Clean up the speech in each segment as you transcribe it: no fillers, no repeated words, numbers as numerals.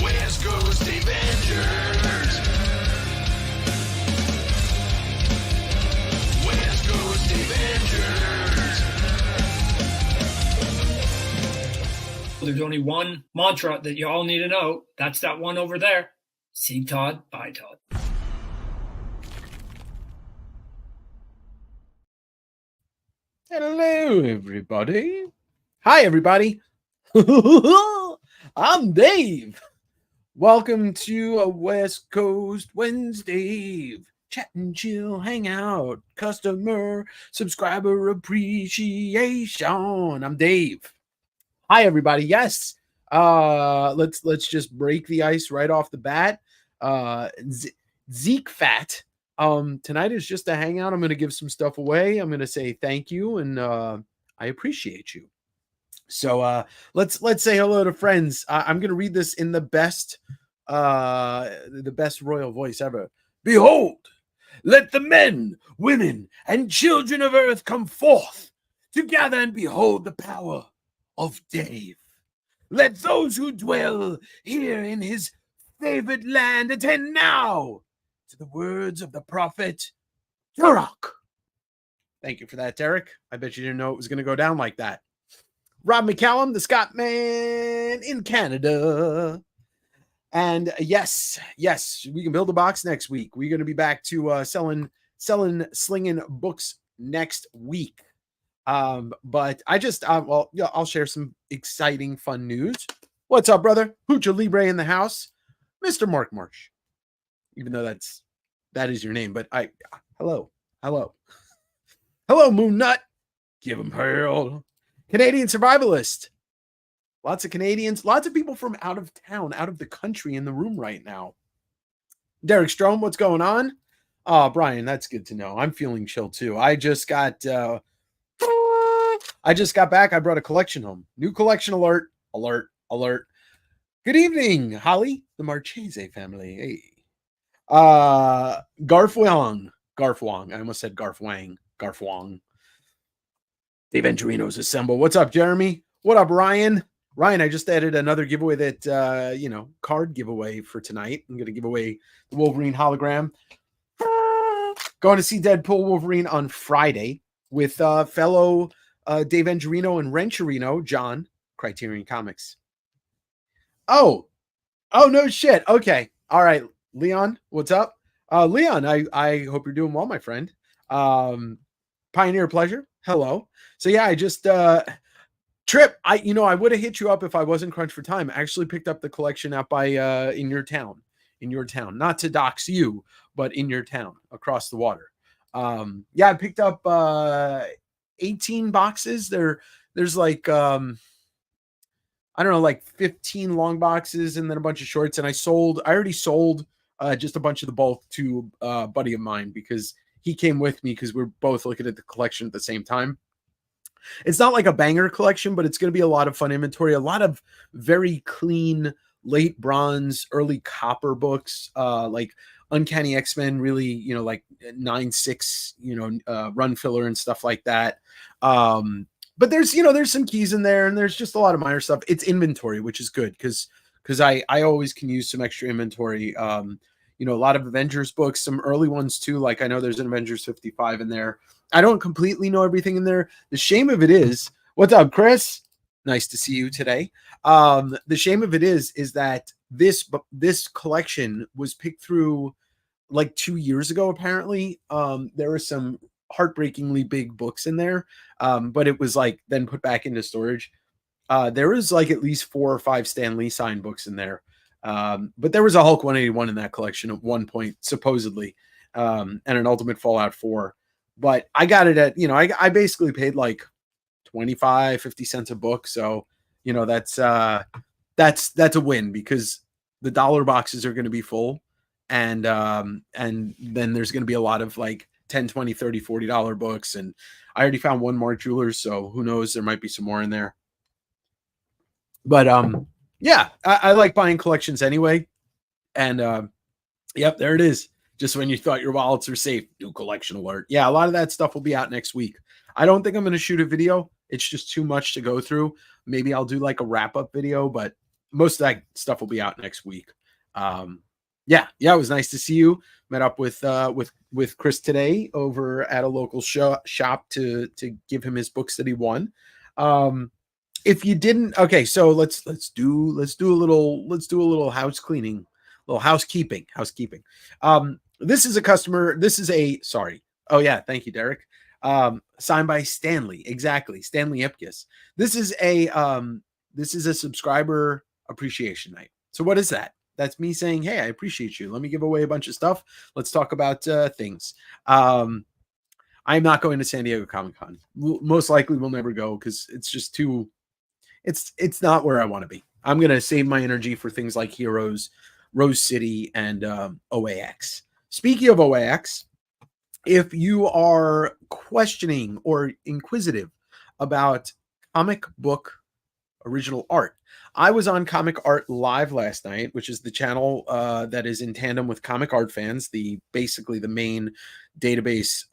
West Coast Avengers. West Coast Avengers. There's only one mantra that you all need to know. That's that one over there. See Todd, bye Todd. Hello, everybody. Hi, everybody. I'm Dave. Welcome to a West Coast Wednesday. Chat and chill, hang out, customer, subscriber appreciation. I'm Dave. Hi, everybody. Yes. Let's just break the ice right off the bat. Zeke Fat. Tonight is just a hangout. I'm going to give some stuff away. I'm going to say thank you and I appreciate you. So let's say hello to friends. I'm going to read this in the best royal voice ever. Behold, let the men, women, and children of earth come forth to gather and behold the power of Dave. Let those who dwell here in his favored land attend now to the words of the prophet Turok. Thank you for that, Derek. I bet you didn't know it was going to go down like that. Rob McCallum, the Scott man in Canada. And yes, we can build a box next week. We're going to be back to selling, slinging books next week. But I just, I'll share some exciting, fun news. What's up, brother? Hoocha Libre in the house. Mr. Mark Marsh. Even though that is your name, but hello, Moon Nut. Give him hell. Canadian survivalist. Lots of Canadians, lots of people from out of town, out of the country in the room right now. Derek Strom, what's going on? Brian, that's good to know. I'm feeling chill too. I just got back. I brought a collection home. New collection alert. Good evening, Holly, the Marchese family. Hey. Garf Wang. I almost said Garf Wang. Davengerino's assemble. What's up, Jeremy? What up, Ryan? I just added another giveaway that, card giveaway for tonight. I'm going to give away the Wolverine hologram. Going to see Deadpool Wolverine on Friday with fellow Davengerino and Rencherino, John, Criterion Comics. Oh, no shit. Okay. All right. Leon, what's up? Leon, I hope you're doing well, my friend. Pioneer Pleasure. Hello. So yeah, I just Trip, I would have hit you up if I wasn't crunched for time. I actually picked up the collection out by in your town. Not to dox you, but in your town across the water. Yeah, I picked up 18 boxes. There's like I don't know, like 15 long boxes and then a bunch of shorts. And I already sold just a bunch of the bulk to a buddy of mine because he came with me because we're both looking at the collection at the same time. It's not like a banger collection, but it's going to be a lot of fun inventory, a lot of very clean late bronze, early copper books, like Uncanny X-Men, really, like 9/6, run filler and stuff like that. But there's some keys in there and there's just a lot of minor stuff. It's inventory, which is good because I always can use some extra inventory. A lot of Avengers books, some early ones too. Like I know there's an Avengers 55 in there. I don't completely know everything in there. The shame of it is, what's up, Chris? Nice to see you today. The shame of it is that this collection was picked through like 2 years ago. Apparently, there were some heartbreakingly big books in there, but it was like then put back into storage. There was like at least 4 or 5 Stan Lee signed books in there. But there was a Hulk 181 in that collection at one point, supposedly, and an Ultimate Fallout 4. But I got it at, I basically paid like 25, 50 cents a book. So, that's that's a win because the dollar boxes are going to be full, and then there's going to be a lot of like 10, 20, 30, $40 books. And I already found one Mark Jewelers, so who knows, there might be some more in there. But yeah, I like buying collections anyway. And yep, there it is. Just when you thought your wallets are safe, new collection alert. Yeah, a lot of that stuff will be out next week. I don't think I'm going to shoot a video. It's just too much to go through. Maybe I'll do like a wrap-up video, but most of that stuff will be out next week. Yeah, it was nice to see you. Met up with Chris today over at a local shop to give him his books that he won. If you didn't, okay, so let's do a little house cleaning, little housekeeping. This is a customer. This is a sorry. Oh yeah, thank you, Derek. Signed by Stanley. Exactly, Stanley Ipkiss. This is a subscriber appreciation night. So what is that? That's me saying, hey, I appreciate you. Let me give away a bunch of stuff. Let's talk about things. I'm not going to San Diego Comic-Con. Most likely we'll never go because it's just too, it's not where I want to be. I'm going to save my energy for things like Heroes, Rose City, and OAX. Speaking of OAX, if you are questioning or inquisitive about comic book original art, I was on Comic Art Live last night, which is the channel that is in tandem with Comic Art Fans, basically the main database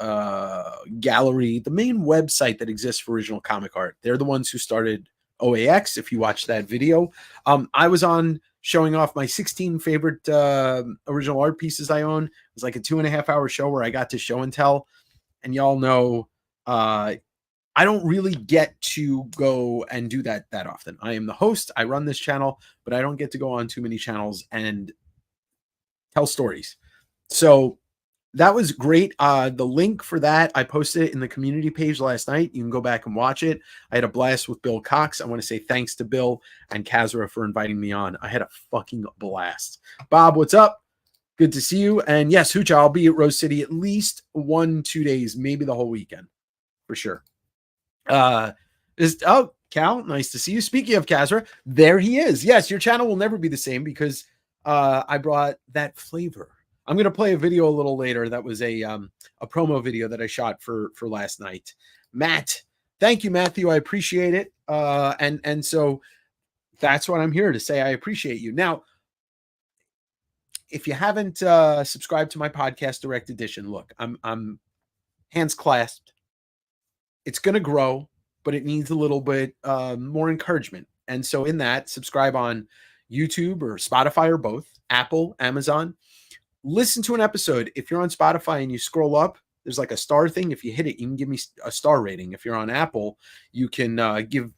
gallery, the main website that exists for original comic art. They're the ones who started OAX. If you watch that video, I was on showing off my 16 favorite original art pieces I own. It was like a 2.5-hour show where I got to show and tell. And y'all know, I don't really get to go and do that often. I am the host. I run this channel, but I don't get to go on too many channels and tell stories. So that was great. The link for that, I posted it in the community page last night. You can go back and watch it. I had a blast with Bill Cox. I want to say thanks to Bill and Kazra for inviting me on. I had a fucking blast. Bob, what's up? Good to see you. And yes, Hoocha, I'll be at Rose City at least 1-2 days, maybe the whole weekend for sure. Cal, nice to see you. Speaking of Kazra, there he is. Yes, your channel will never be the same because I brought that flavor. I'm going to play a video a little later. That was a promo video that I shot for last night. Matt, thank you, Matthew. I appreciate it. And so that's what I'm here to say. I appreciate you. Now, if you haven't subscribed to my podcast Direct Edition, look, I'm hands clasped. It's going to grow, but it needs a little bit more encouragement. And so in that, subscribe on YouTube or Spotify or both, Apple, Amazon. Listen to an episode. If you're on Spotify and you scroll up, there's like a star thing. If you hit it, you can give me a star rating. If you're on Apple, you can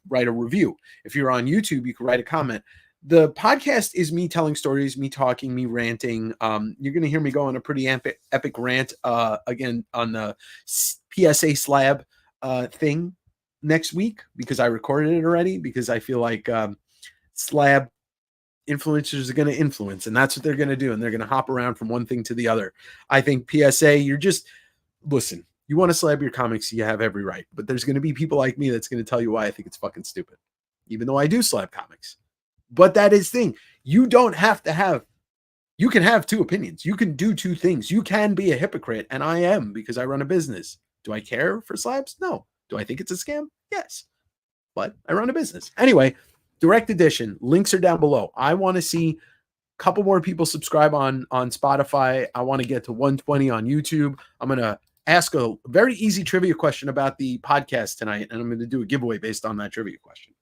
write a review. If you're on YouTube, you can write a comment. The podcast is me telling stories, me talking, me ranting. You're going to hear me go on a pretty epic rant again on the PSA Slab thing next week because I recorded it already because I feel like Slab influencers are going to influence, and that's what they're going to do, and they're going to hop around from one thing to the other. I think PSA, you're just listen, you want to slab your comics, you have every right, but there's going to be people like me that's going to tell you why I think it's fucking stupid, even though I do slab comics. But that is thing. You don't have to have, you can have two opinions. You can do two things. You can be a hypocrite, and I am because I run a business. Do I care for slabs? No. Do I think it's a scam? Yes. But I run a business. Anyway, Direct Edition, links are down below. I want to see a couple more people subscribe on Spotify. I want to get to 120 on YouTube. I'm going to ask a very easy trivia question about the podcast tonight, and I'm going to do a giveaway based on that trivia question.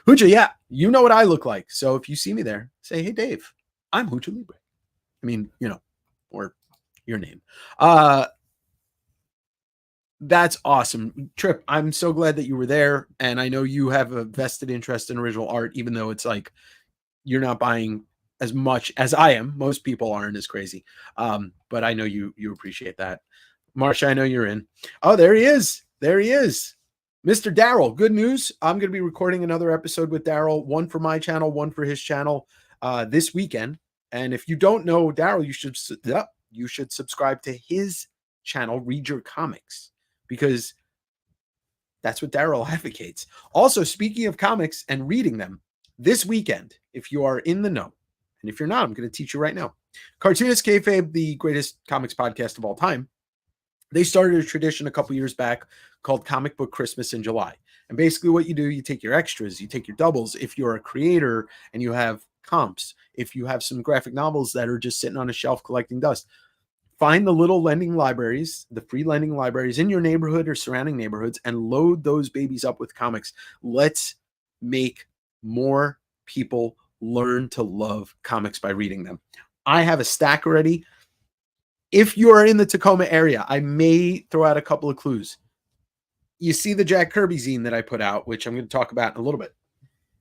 Hoocha, yeah, you know what I look like. So if you see me there, say, hey, Dave, I'm Hoocha Libre. I mean, you know, or your name. That's awesome. Trip, I'm so glad that you were there. And I know you have a vested interest in original art, even though it's like you're not buying as much as I am. Most people aren't as crazy. But I know you appreciate that. Marsha, I know you're in. Oh, there he is. There he is. Mr. Daryl, good news. I'm going to be recording another episode with Daryl, one for my channel, one for his channel this weekend. And if you don't know Daryl, you should subscribe to his channel, Read Your Comics, because that's what Daryl advocates. Also, speaking of comics and reading them, This weekend, if you are in the know, and if you're not, I'm going to teach you right now. Cartoonist Kayfabe, the greatest comics podcast of all time, they started a tradition a couple years back called Comic Book Christmas in July. And basically what you do, you take your extras, you take your doubles. If you're a creator and you have comps, if you have some graphic novels that are just sitting on a shelf collecting dust, find the little lending libraries, the free lending libraries in your neighborhood or surrounding neighborhoods, and load those babies up with comics. Let's make more people learn to love comics by reading them. I have a stack already. If you are in the Tacoma area, I may throw out a couple of clues. You see the Jack Kirby zine that I put out, which I'm going to talk about in a little bit.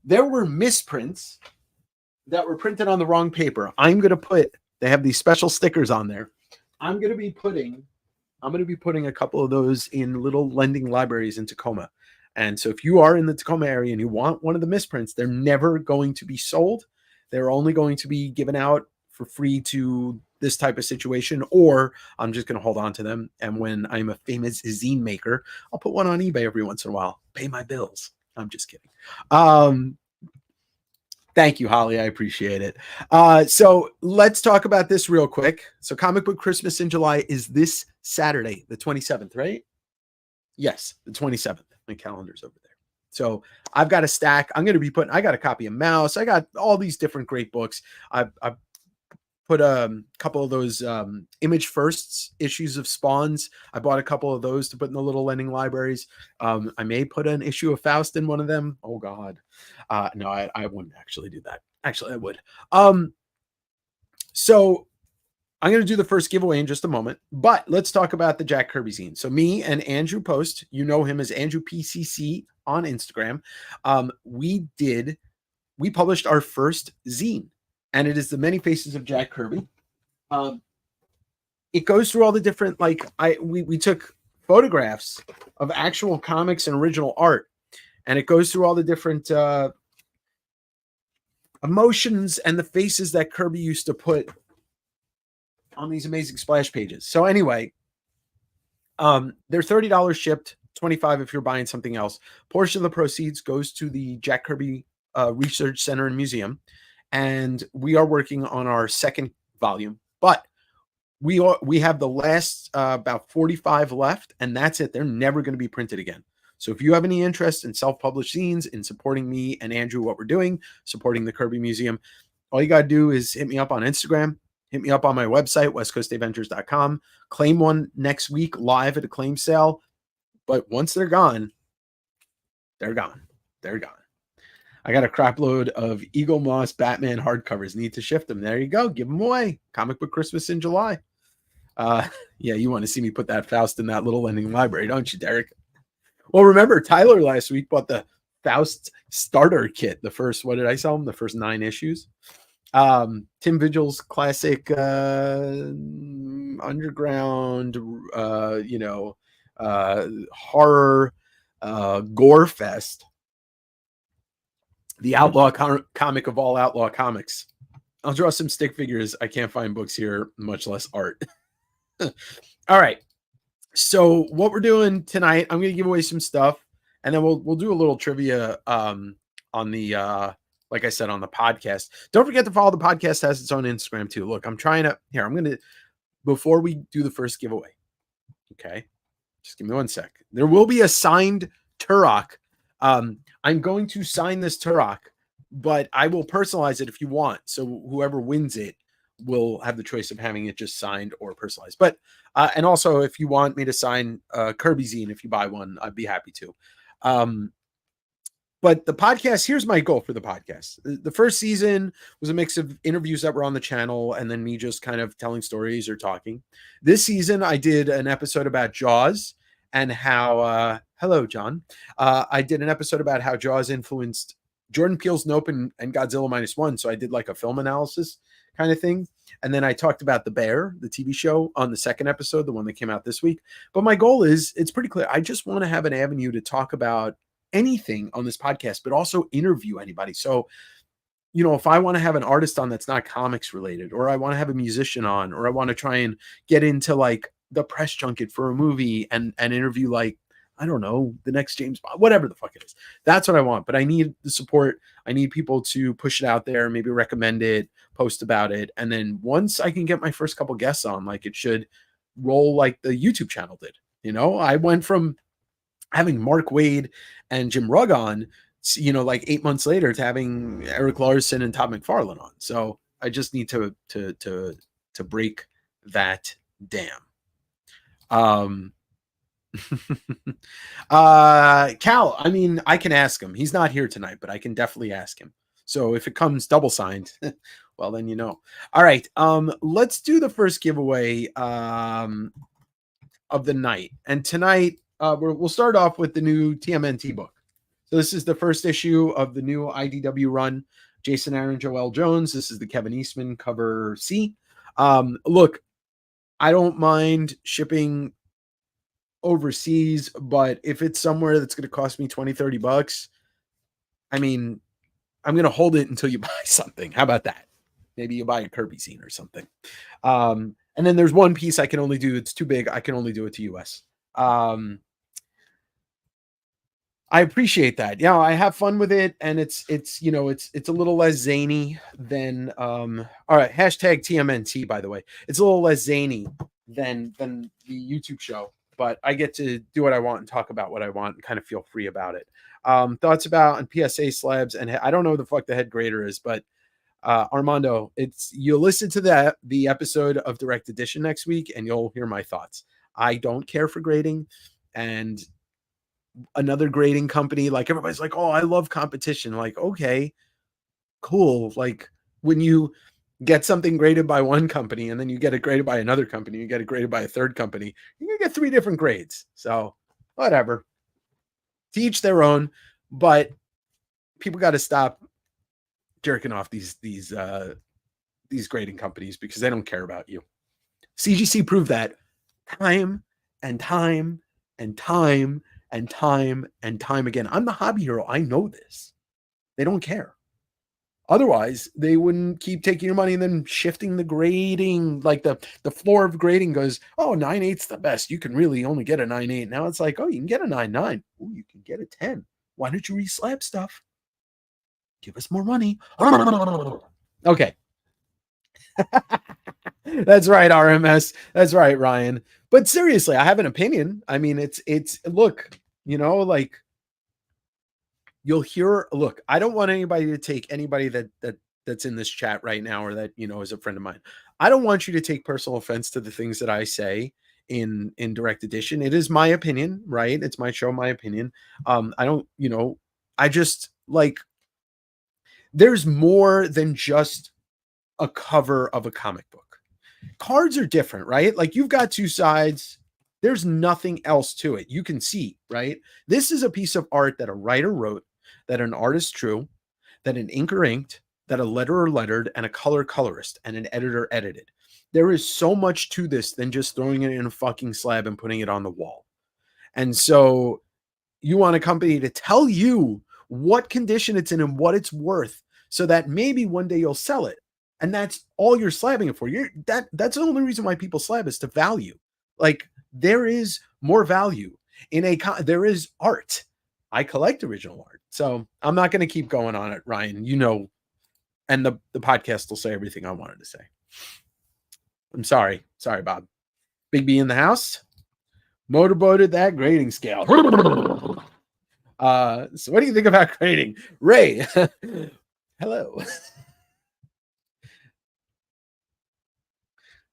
There were misprints that were printed on the wrong paper. I'm going to put, they have these special stickers on there. I'm going to be putting a couple of those in little lending libraries in Tacoma. And so if you are in the Tacoma area and you want one of the misprints, they're never going to be sold. They're only going to be given out for free to this type of situation, or I'm just going to hold on to them. And when I'm a famous zine maker, I'll put one on eBay every once in a while. Pay my bills. I'm just kidding. Thank you, Holly. I appreciate it. So let's talk about this real quick. So Comic Book Christmas in July is this Saturday, the 27th, right? Yes, the 27th. My calendar's over there. So I've got a stack. I got a copy of Mouse. I got all these different great books. I've put a couple of those Image Firsts issues of Spawns. I bought a couple of those to put in the little lending libraries. I may put an issue of Faust in one of them. Oh God. No, I wouldn't actually do that. Actually, I would. So I'm going to do the first giveaway in just a moment, but let's talk about the Jack Kirby zine. So me and Andrew Post, you know him as Andrew PCC on Instagram. We published our first zine, and it is The Many Faces of Jack Kirby. It goes through all the different, we took photographs of actual comics and original art, and it goes through all the different emotions and the faces that Kirby used to put on these amazing splash pages. So anyway, they're $30 shipped, $25 if you're buying something else. Portion of the proceeds goes to the Jack Kirby Research Center and Museum, and we are working on our second volume, but we have the last about 45 left, and that's it. They're never going to be printed again. So if you have any interest in self-published zines, in supporting me and Andrew, what we're doing, supporting the Kirby Museum, all you got to do is hit me up on Instagram, hit me up on my website, westcoastavengers.com, claim one next week live at a claim sale. But once they're gone, they're gone. They're gone. I got a crap load of Eagle Moss Batman hardcovers. Need to shift them. There you go. Give them away. Comic Book Christmas in July. Yeah, you want to see me put that Faust in that little lending library, don't you, Derek? Well, remember, Tyler last week bought the Faust starter kit. The first, what did I sell him? The first 9 issues. Tim Vigil's classic underground, horror gore fest. The outlaw comic of all outlaw comics. I'll draw some stick figures. I can't find books here, much less art. All right. So what we're doing tonight, I'm going to give away some stuff, and then we'll do a little trivia on the like I said, on the podcast. Don't forget to follow the podcast. Has its own Instagram too. Look, I'm going to, before we do the first giveaway. Okay. Just give me 1 sec. There will be a signed Turok. I'm going to sign this Turok, but I will personalize it if you want. So whoever wins it will have the choice of having it just signed or personalized. But, and also if you want me to sign Kirby zine, if you buy one, I'd be happy to. But the podcast, here's my goal for the podcast. The first season was a mix of interviews that were on the channel and then me just kind of telling stories or talking. This season, I did an episode about Jaws and how, hello, John. I did an episode about how Jaws influenced Jordan Peele's Nope and Godzilla -1. So I did like a film analysis kind of thing. And then I talked about The Bear, the TV show, on the second episode, the one that came out this week. But my goal is, it's pretty clear. I just want to have an avenue to talk about anything on this podcast, but also interview anybody. So, if I want to have an artist on that's not comics related, or I want to have a musician on, or I want to try and get into like the press junket for a movie and interview like I don't know, the next James Bond, whatever the fuck it is. That's what I want. But I need the support. I need people to push it out there, maybe recommend it, post about it. And then once I can get my first couple guests on, like it should roll like the YouTube channel did. You know, I went from having Mark Wade and Jim Rugg on, you know, like 8 months later to having Eric Larson and Todd McFarlane on. So I just need to break that dam. Cal, I mean, I can ask him. He's not here tonight, but I can definitely ask him. So if it comes double signed, well, then you know. All right, let's do the first giveaway of the night. And tonight, we'll start off with the new TMNT book. So this is the first issue of the new IDW run. Jason Aaron, Joel Jones. This is the Kevin Eastman cover C. Look, I don't mind shipping overseas, but if it's somewhere that's going to cost me 20, 30 bucks, I mean, I'm going to hold it until you buy something. How about that? Maybe you buy a Kirby zine or something. And then there's one piece I can only do. It's too big. I can only do it to US. I appreciate that. Yeah, I have fun with it, and it's you know, it's a little less zany than all right, hashtag TMNT, by the way. It's a little less zany than the YouTube show, but I get to do what I want and talk about what I want and kind of feel free about it. Thoughts about on PSA slabs, and I don't know who the fuck the head grader is, but Armando, you'll listen to the episode of Direct Edition next week and you'll hear my thoughts. I don't care for grading, and another grading company, like everybody's like, oh, I love competition. Like, okay, cool. Like when you get something graded by one company and then you get it graded by another company, you get it graded by a third company, you're gonna get 3 different grades. So whatever, to each their own, but people got to stop jerking off these grading companies because they don't care about you. CGC proved that time and time and time and time and time again. I'm the hobby hero. I know this. They don't care. Otherwise, they wouldn't keep taking your money and then shifting the grading. Like the floor of grading goes, oh, 9.8's the best. You can really only get a 9.8. Now it's like, oh, you can get a 9.9. Oh, you can get a 10. Why don't you re-slab stuff? Give us more money. Okay. That's right, RMS. That's right, Ryan. But seriously, I have an opinion. I mean, it's look, you know, like you'll hear, look, I don't want anybody to take anybody that's in this chat right now or that, you know, is a friend of mine. I don't want you to take personal offense to the things that I say in Direct Edition. It is my opinion, right? It's my show, my opinion. I don't, you know, I just like, there's more than just a cover of a comic book. Cards are different, right? Like you've got 2 sides. There's nothing else to it. You can see, right? This is a piece of art that a writer wrote, that an artist drew, that an inker inked, that a letterer lettered, and a colorist and an editor edited. There is so much to this than just throwing it in a fucking slab and putting it on the wall. And so you want a company to tell you what condition it's in and what it's worth so that maybe one day you'll sell it. And that's all you're slabbing it for. That's the only reason why people slab is to value. Like there is more value in there is art. I collect original art. So I'm not going to keep going on it, Ryan, you know, and the podcast will say everything I wanted to say. I'm sorry. Sorry, Bob. Big B in the house. Motorboated that grading scale. So what do you think about grading? Ray, hello.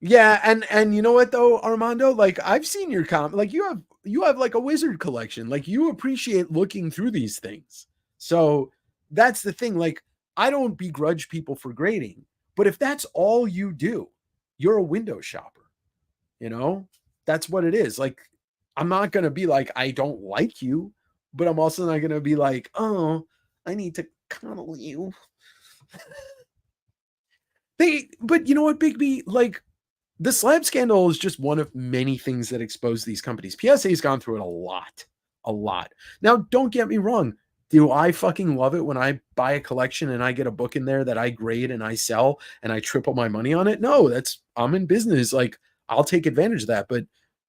Yeah, and you know what though, Armando? Like I've seen your like you have like a wizard collection. Like you appreciate looking through these things. So that's the thing. Like I don't begrudge people for grading, but if that's all you do, you're a window shopper. You know? That's what it is. Like I'm not going to be like I don't like you, but I'm also not going to be like, "Oh, I need to cuddle you." But you know what, Big B, like the slab scandal is just one of many things that expose these companies. PSA's gone through it a lot. Now, don't get me wrong. Do I fucking love it when I buy a collection and I get a book in there that I grade and I sell and I triple my money on it? No, I'm in business. Like I'll take advantage of that. But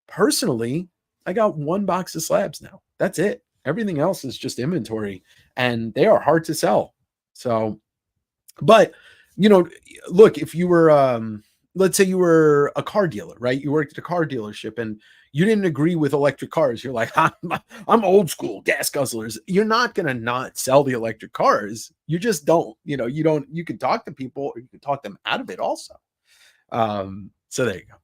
personally, I got 1 box of Slabs now. That's it. Everything else is just inventory, and they are hard to sell. So, but look, if you were, let's say you were a car dealer, right? You worked at a car dealership and you didn't agree with electric cars. You're like, I'm old school gas guzzlers. You're not going to not sell the electric cars. You just don't, you can talk to people or you can talk them out of it also. So there you go.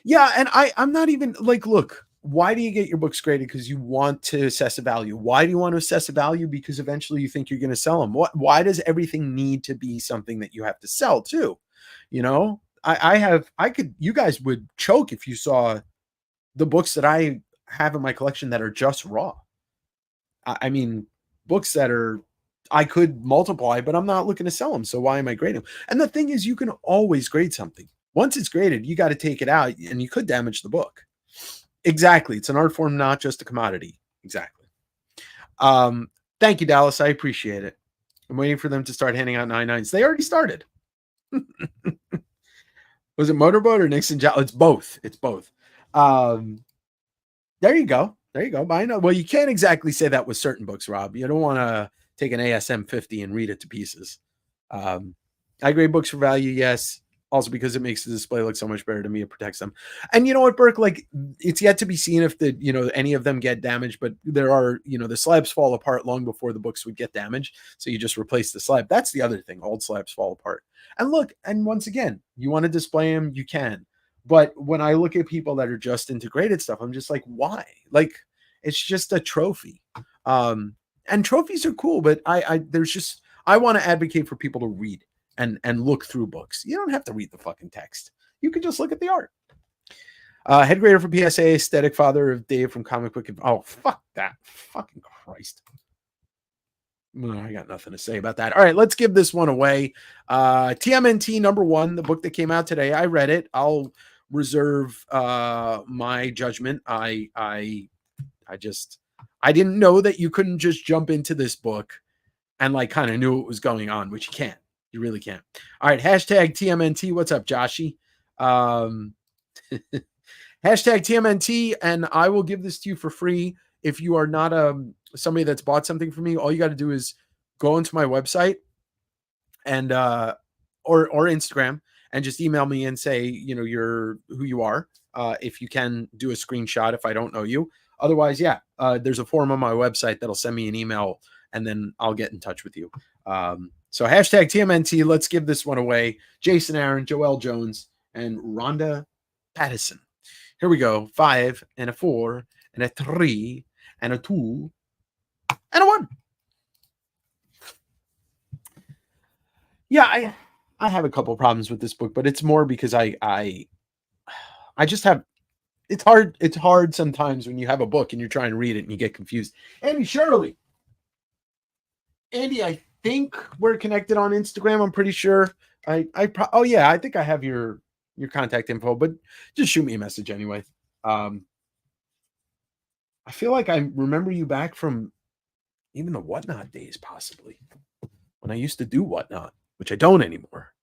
Yeah. And I'm not even like, look, why do you get your books graded? Because you want to assess a value. Why do you want to assess a value? Because eventually you think you're going to sell them. Why does everything need to be something that you have to sell too? You guys would choke if you saw the books that I have in my collection that are just raw. I mean, books that I could multiply, but I'm not looking to sell them. So why am I grading them? And the thing is, you can always grade something. Once it's graded, you got to take it out and you could damage the book. Exactly. It's an art form, not just a commodity. Exactly. Thank you, Dallas. I appreciate it. I'm waiting for them to start handing out 99s. They already started. Was it Motorboat or Nixon? It's both. It's both. There you go. There you go. I know. Well, you can't exactly say that with certain books, Rob. You don't want to take an ASM 50 and read it to pieces. I grade books for value. Yes. Also because it makes the display look so much better to me. It protects them. And you know what, Burke, like it's yet to be seen if any of them get damaged, but there are, the slabs fall apart long before the books would get damaged. So you just replace the slab. That's the other thing. Old slabs fall apart. And look, and once again, you want to display them, you can. But when I look at people that are just integrated stuff, I'm just like, why? Like, it's just a trophy. And trophies are cool, but I want to advocate for people to read and look through books. You don't have to read the fucking text. You can just look at the art. Head grader for PSA, aesthetic father of Dave from Comic Book. Oh, fuck that. Fucking Christ. I got nothing to say about that. All right, let's give this one away. TMNT #1, the book that came out today. I read it. I'll reserve my judgment. I didn't know that you couldn't just jump into this book and like kind of knew what was going on, which you can't. You really can't. All right, hashtag TMNT. What's up, Joshy? Hashtag TMNT, and I will give this to you for free. If you are not somebody that's bought something from me, all you got to do is go into my website and or Instagram and just email me and say, you're who you are. If you can do a screenshot if I don't know you. Otherwise, yeah, there's a form on my website that'll send me an email and then I'll get in touch with you. So hashtag TMNT, let's give this one away. Jason Aaron, Joelle Jones, and Rhonda Pattison. Here we go. 5 and a 4 and a 3 and a 2 and a 1. Yeah, I have a couple problems with this book, but it's more because I just have it's hard sometimes when you have a book and you're trying to read it and you get confused. Andy Shirley. Andy, I think we're connected on Instagram. I'm pretty sure. I think I have your contact info, but just shoot me a message anyway. I feel like I remember you back from even the Whatnot days, possibly when I used to do Whatnot, which I don't anymore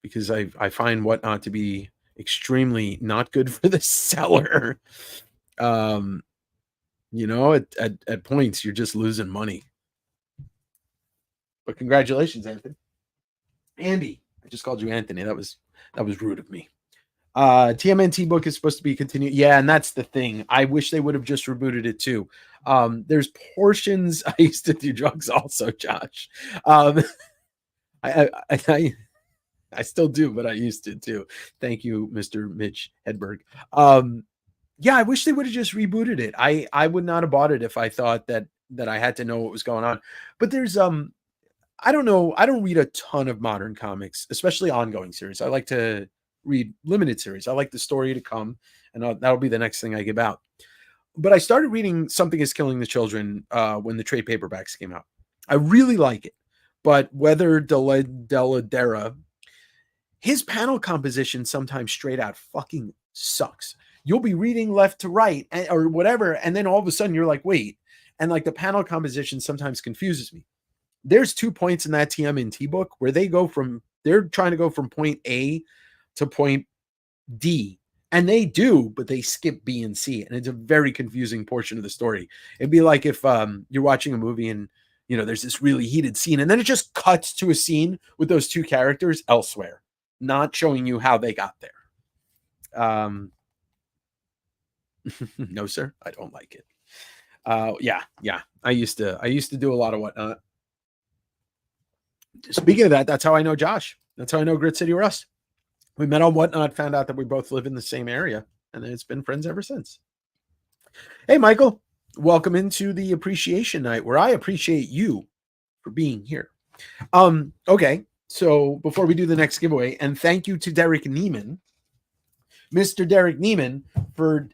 because I find Whatnot to be extremely not good for the seller. At points you're just losing money. But congratulations, Anthony. Andy. I just called you Anthony. That was rude of me. TMNT book is supposed to be continued. Yeah, and that's the thing. I wish they would have just rebooted it too. There's portions. I used to do drugs also, Josh. I still do, but I used to too. Thank you, Mr. Mitch Hedberg. Yeah, I wish they would have just rebooted it. I would not have bought it if I thought that I had to know what was going on. But there's I don't know. I don't read a ton of modern comics, especially ongoing series. I like to read limited series. I like the story to come, and that'll be the next thing I give out. But I started reading Something Is Killing the Children when the trade paperbacks came out. I really like it. But Weather Deladera, his panel composition sometimes straight out fucking sucks. You'll be reading left to right or whatever, and then all of a sudden you're like, wait. And like the panel composition sometimes confuses me. There's 2 points in that TMNT book where they're trying to go from point A to point D, And they do, but they skip B and C, and it's a very confusing portion of the story. It'd be like if you're watching a movie and there's this really heated scene, and then it just cuts to a scene with those two characters elsewhere, not showing you how they got there. No, sir, I don't like it. Yeah. I used to do a lot of whatnot. Speaking of that, that's how I know Josh. That's how I know Grit City Rust. We met on Whatnot, found out that we both live in the same area, and it's been friends ever since. Hey, Michael, welcome into the appreciation night where I appreciate you for being here. Okay, so before we do the next giveaway, and thank you to Derek Neiman, Mr. Derek Neiman, for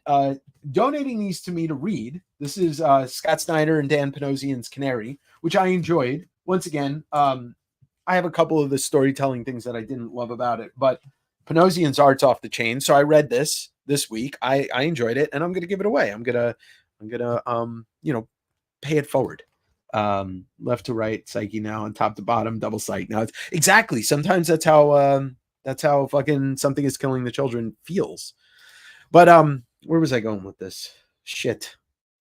donating these to me to read. This is Scott Snyder and Dan Panosian's Canary, which I enjoyed. Once again, I have a couple of the storytelling things that I didn't love about it, but Panosian's art's off the chain. So I read this week. I enjoyed it, and I'm going to give it away. I'm gonna pay it forward. Left to right, psyche now, and top to bottom, double psych. Now, it's exactly. Sometimes that's how fucking something is killing the children feels. But where was I going with this? Shit,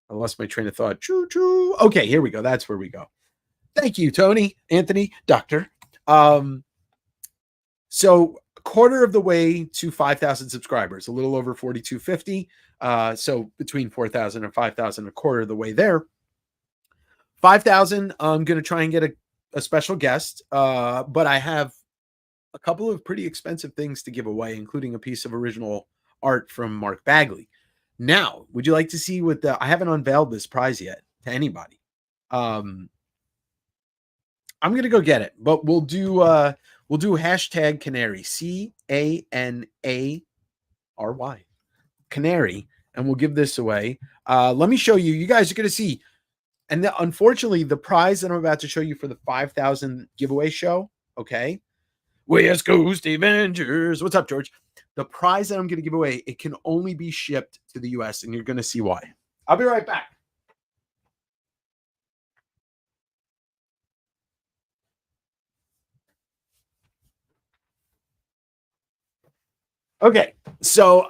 I lost my train of thought. Choo choo. Okay, here we go. That's where we go. Thank you, Tony, Anthony, Doctor. So quarter of the way to 5,000 subscribers, a little over 4,250. So between 4,000 and 5,000, a quarter of the way there. 5,000, I'm going to try and get a special guest, but I have a couple of pretty expensive things to give away, including a piece of original art from Mark Bagley. Now, would you like to see what I haven't unveiled this prize yet to anybody. I'm going to go get it, but we'll do hashtag Canary, CANARY, Canary, and we'll give this away. Let me show you. You guys are going to see. And unfortunately, the prize that I'm about to show you for the 5,000 giveaway show, okay? West Coast Avengers. What's up, George? The prize that I'm going to give away, it can only be shipped to the U.S., and you're going to see why. I'll be right back. Okay, so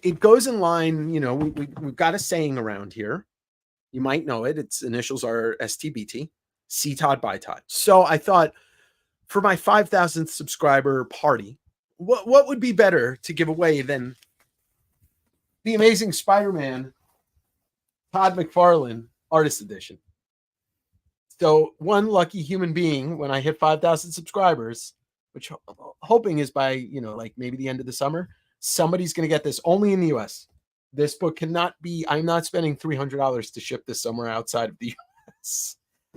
it goes in line, we've got a saying around here. You might know it. Its initials are STBT, C Todd by Todd. So I thought for my 5,000th subscriber party, what would be better to give away than the Amazing Spider-Man Todd McFarlane Artist Edition? So one lucky human being, when I hit 5,000 subscribers, which hoping is by, like maybe the end of the summer, somebody's going to get this only in the US. This book cannot be, I'm not spending $300 to ship this somewhere outside of the US.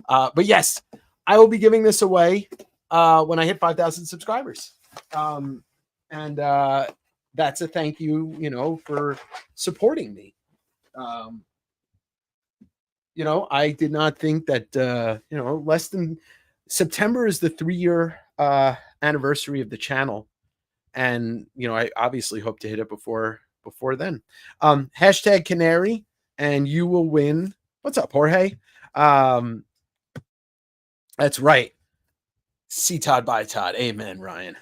But yes, I will be giving this away when I hit 5,000 subscribers. And that's a thank you, for supporting me. I did not think that, less than September is the 3-year anniversary of the channel. And, I obviously hope to hit it before then. Hashtag Canary, and you will win. What's up, Jorge? That's right. See Todd by Todd. Amen, Ryan.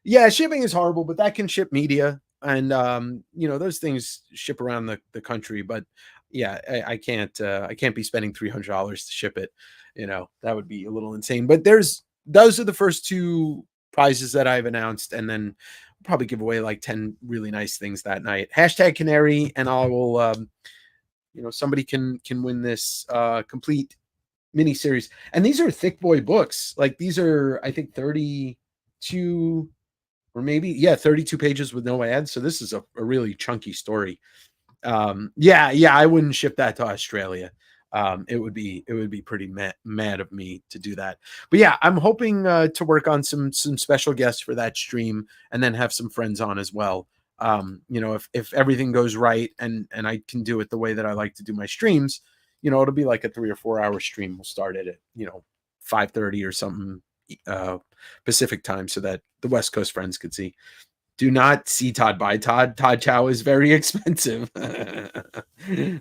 Yeah, shipping is horrible, but that can ship media. And, those things ship around the country. But yeah, I can't be spending $300 to ship it. That would be a little insane. But those are the first two prizes that I've announced, and then I'll probably give away like 10 really nice things that night. Hashtag Canary, and I will, somebody can win this complete mini series. And these are thick boy books. Like these are, I think, 32 or maybe 32 pages with no ads. So this is a really chunky story. I wouldn't ship that to Australia. It would be pretty mad of me to do that. But yeah, I'm hoping to work on some special guests for that stream, and then have some friends on as well. If everything goes right and I can do it the way that I like to do my streams, it'll be like a 3 or 4 hour stream. We'll start it at 5:30 or something Pacific time, so that the West Coast friends could see. Do not see Todd by Todd. Todd Chow is very expensive.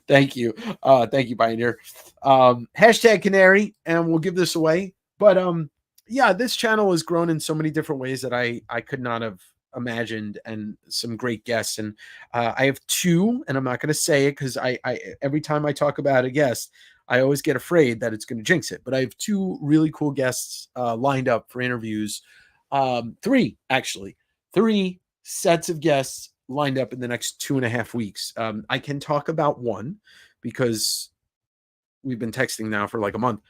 Thank you. Thank you, Pioneer. Hashtag Canary, and we'll give this away. But this channel has grown in so many different ways that I could not have imagined, and some great guests. And I have two, and I'm not going to say it because I every time I talk about a guest, I always get afraid that it's going to jinx it. But I have two really cool guests lined up for interviews. Three, actually. Three sets of guests lined up in the next 2.5 weeks. I can talk about one because we've been texting now for like a month.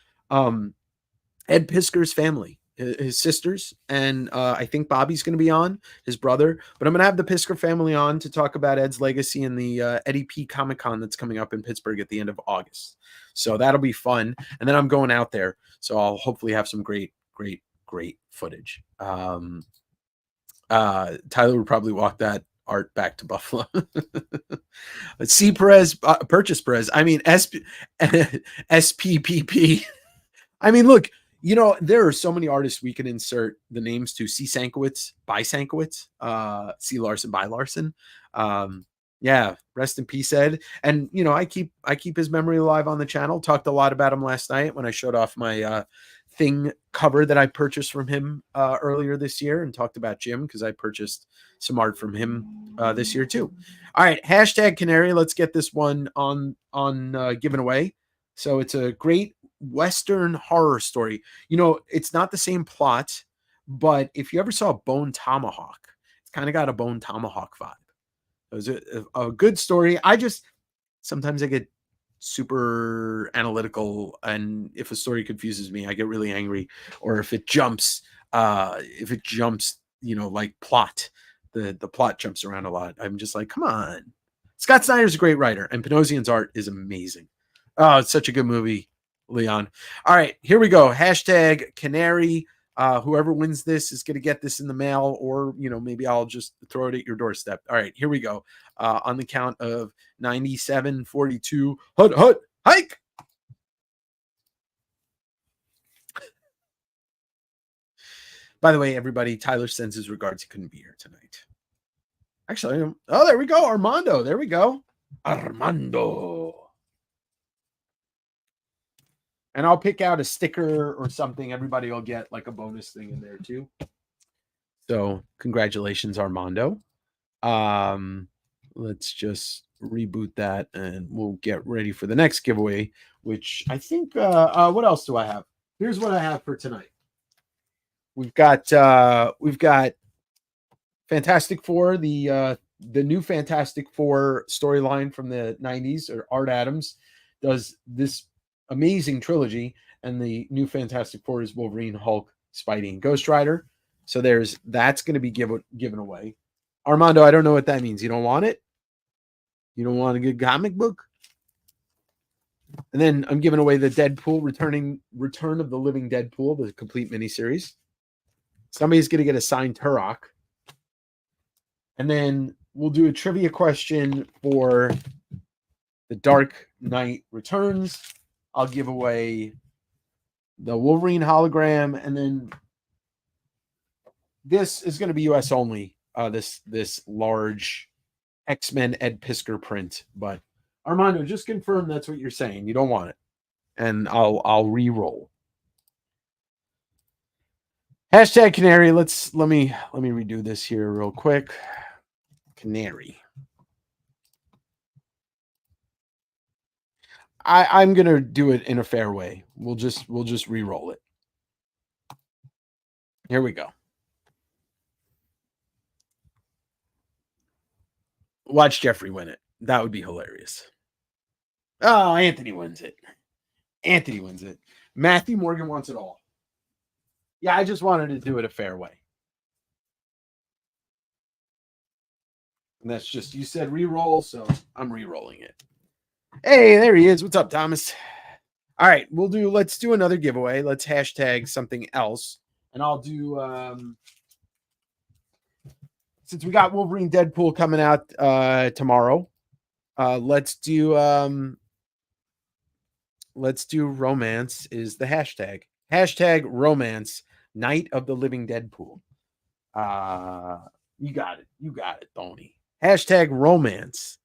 Ed Pisker's family, his sisters, and I think Bobby's going to be on, his brother. But I'm going to have the Pisker family on to talk about Ed's legacy in the Eddie P Comic Con that's coming up in Pittsburgh at the end of August. So that'll be fun. And then I'm going out there, so I'll hopefully have some great footage. Tyler would probably walk that art back to Buffalo. C Perez, purchase Perez. I mean, SPPP. I mean, look, you know, there are so many artists we can insert the names to. C Sankiewicz, by Sankiewicz, C Larson, by Larson. Yeah, rest in peace, Ed. And you know, I keep his memory alive on the channel. Talked a lot about him last night when I showed off my Thing cover that I purchased from him earlier this year, and talked about Jim because I purchased some art from him this year too. All right, hashtag Canary. Let's get this one on given away. So it's a great Western horror story. You know, it's not the same plot, but if you ever saw Bone Tomahawk, it's kind of got a Bone Tomahawk vibe. It was a good story. Sometimes I get super analytical, and if a story confuses me, I get really angry. Or if it jumps, you know, like plot, the plot jumps around a lot. I'm just like, come on. Scott Snyder's a great writer, and Panosian's art is amazing. Oh, it's such a good movie, Leon. All right, here we go. Hashtag Canary. Whoever wins this is going to get this in the mail, or, you know, maybe I'll just throw it at your doorstep. All right, here we go. On the count of 97, 42, hut, hike. By the way, everybody, Tyler sends his regards. He couldn't be here tonight. Actually, oh, there we go. Armando. There we go. Armando. And I'll pick out a sticker or something. Everybody will get like a bonus thing in there too. So congratulations, Armando. Let's just reboot that and we'll get ready for the next giveaway, which I think, what else do I have? Here's what I have for tonight. We've got Fantastic Four, the new Fantastic Four storyline from the 90s, or Art Adams does this amazing trilogy, and the new Fantastic Four is Wolverine, Hulk, Spidey, and Ghost Rider. So that's going to be given away. Armando, I don't know what that means. You don't want it? You don't want a good comic book? And then I'm giving away the Deadpool Return of the Living Deadpool, the complete miniseries. Somebody's going to get a signed Turok. And then we'll do a trivia question for The Dark Knight Returns. I'll give away the Wolverine hologram, and then this is going to be US only. This large X-Men Ed Pisker print. But Armando, just confirm that's what you're saying. You don't want it, and I'll re-roll. Hashtag Canary. Let me redo this here real quick. Canary. I'm gonna do it in a fair way. We'll just re-roll it. Here we go. Watch Jeffrey win it. That would be hilarious. Oh, Anthony wins it. Anthony wins it. Matthew Morgan wants it all. Yeah, I just wanted to do it a fair way. And that's just, you said re-roll, so I'm re-rolling it. Hey, there he is. What's up, Thomas? All right, let's do another giveaway. Let's hashtag something else. And I'll do, since we got Wolverine Deadpool coming out tomorrow, let's do romance is the hashtag. Hashtag romance, Night of the Living Deadpool. You got it, Tony. Hashtag romance.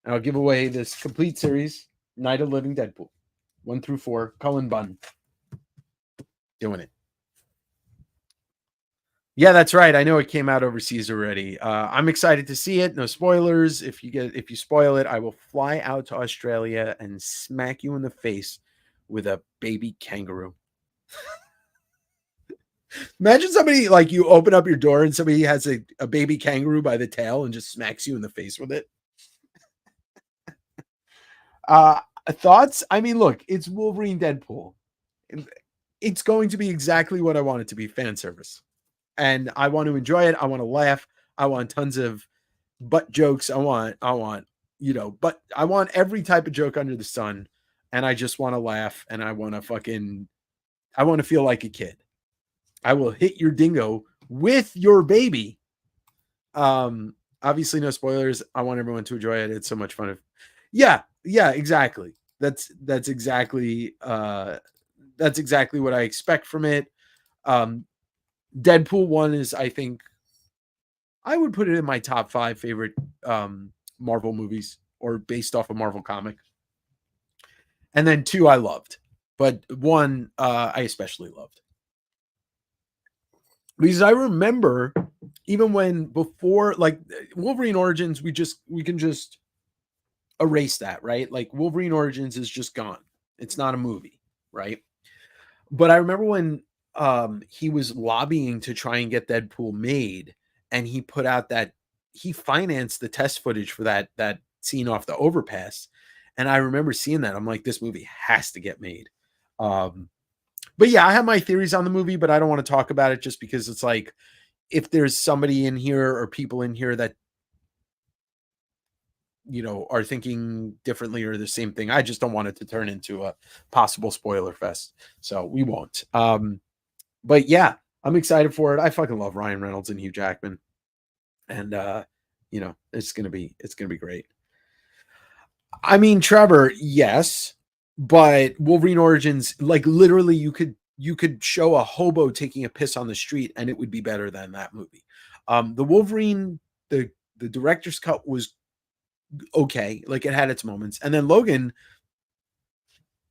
And I'll give away this complete series, Night of the Living Deadpool. 1 through 4, Cullen Bunn. Doing it. Yeah, that's right. I know it came out overseas already. I'm excited to see it. No spoilers. If you spoil it, I will fly out to Australia and smack you in the face with a baby kangaroo. Imagine somebody like you open up your door and somebody has a baby kangaroo by the tail and just smacks you in the face with it. Uh Thoughts? I mean, look, it's Wolverine Deadpool. It's going to be exactly what I want it to be, fan service. And I want to enjoy it. I want to laugh. I want tons of butt jokes. I want, but I want every type of joke under the sun. And I just want to laugh and I want to feel like a kid. I will hit your dingo with your baby. Obviously no spoilers. I want everyone to enjoy it. It's so much fun. Yeah, exactly. That's exactly what I expect from it. Deadpool 1 is, I think, I would put it in my top 5 favorite Marvel movies, or based off a Marvel comic. And then 2 I loved, but 1 I especially loved. Because I remember even when before, like, Wolverine Origins, we can just erase that, right? Like, Wolverine Origins is just gone. It's not a movie, right? But I remember when he was lobbying to try and get Deadpool made, and he put out that he financed the test footage for that scene off the overpass. And I remember seeing that. I'm like, this movie has to get made. But yeah, I have my theories on the movie, but I don't want to talk about it just because it's like, if there's somebody in here or people in here that, are thinking differently or the same thing, I just don't want it to turn into a possible spoiler fest. So we won't. But yeah, I'm excited for it. I fucking love Ryan Reynolds and Hugh Jackman. And it's gonna be great. I mean, Trevor, yes, but Wolverine Origins, like, literally you could show a hobo taking a piss on the street and it would be better than that movie. The Wolverine, the director's cut was okay, like, it had its moments. And then Logan,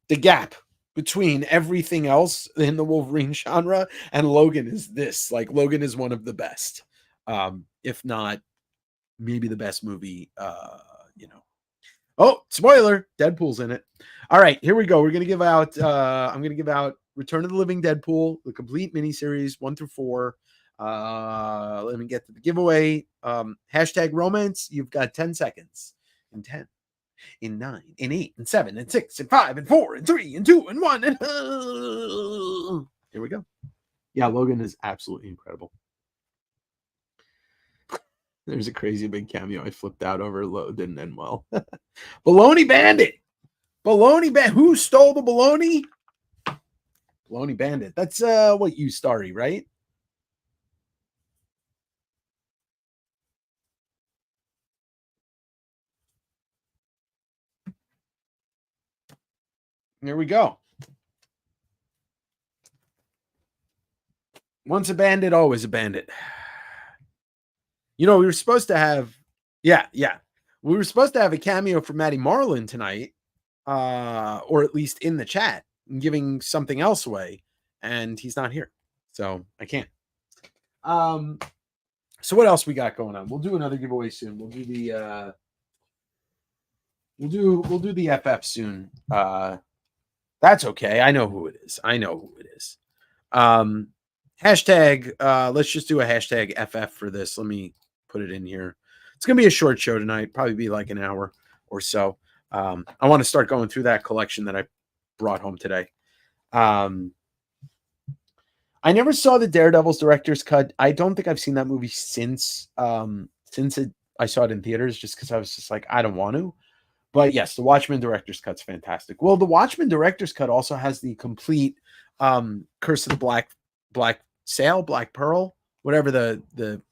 the gap between everything else in the Wolverine genre and Logan is this. Like, Logan is one of the best, if not maybe the best movie. Oh, spoiler, Deadpool's in it. All right, here we go. We're gonna give out I'm gonna give out Return of the Living Deadpool, the complete miniseries 1 through 4. Let me get to the giveaway. Hashtag romance. You've got 10 seconds. In 10, in 9, in 8, in 7, in 6, in 5, in 4, in 3, in 2, in 1, and here we go. Yeah, Logan is absolutely incredible. There's a crazy big cameo I flipped out over. Didn't end well. Baloney Bandit. Who stole the baloney? Baloney Bandit. That's what you starry, right? Here we go. Once a bandit, always a bandit. We were supposed to have, we were supposed to have a cameo from Maddie Marlin tonight, or at least in the chat, giving something else away, and he's not here, so I can't. So what else we got going on? We'll do another giveaway soon. We'll do the we'll do the FF soon. That's okay. I know who it is. Hashtag, let's just do a hashtag FF for this. Let me put it in here. It's going to be a short show tonight, probably be like an hour or so. I want to start going through that collection that I brought home today. I never saw the Daredevil's director's cut. I don't think I've seen that movie since I saw it in theaters, just because I was just like, I don't want to. But yes, the Watchmen director's cut's fantastic. Well, the Watchmen director's cut also has the complete Curse of the Black Sail, Black Pearl, whatever the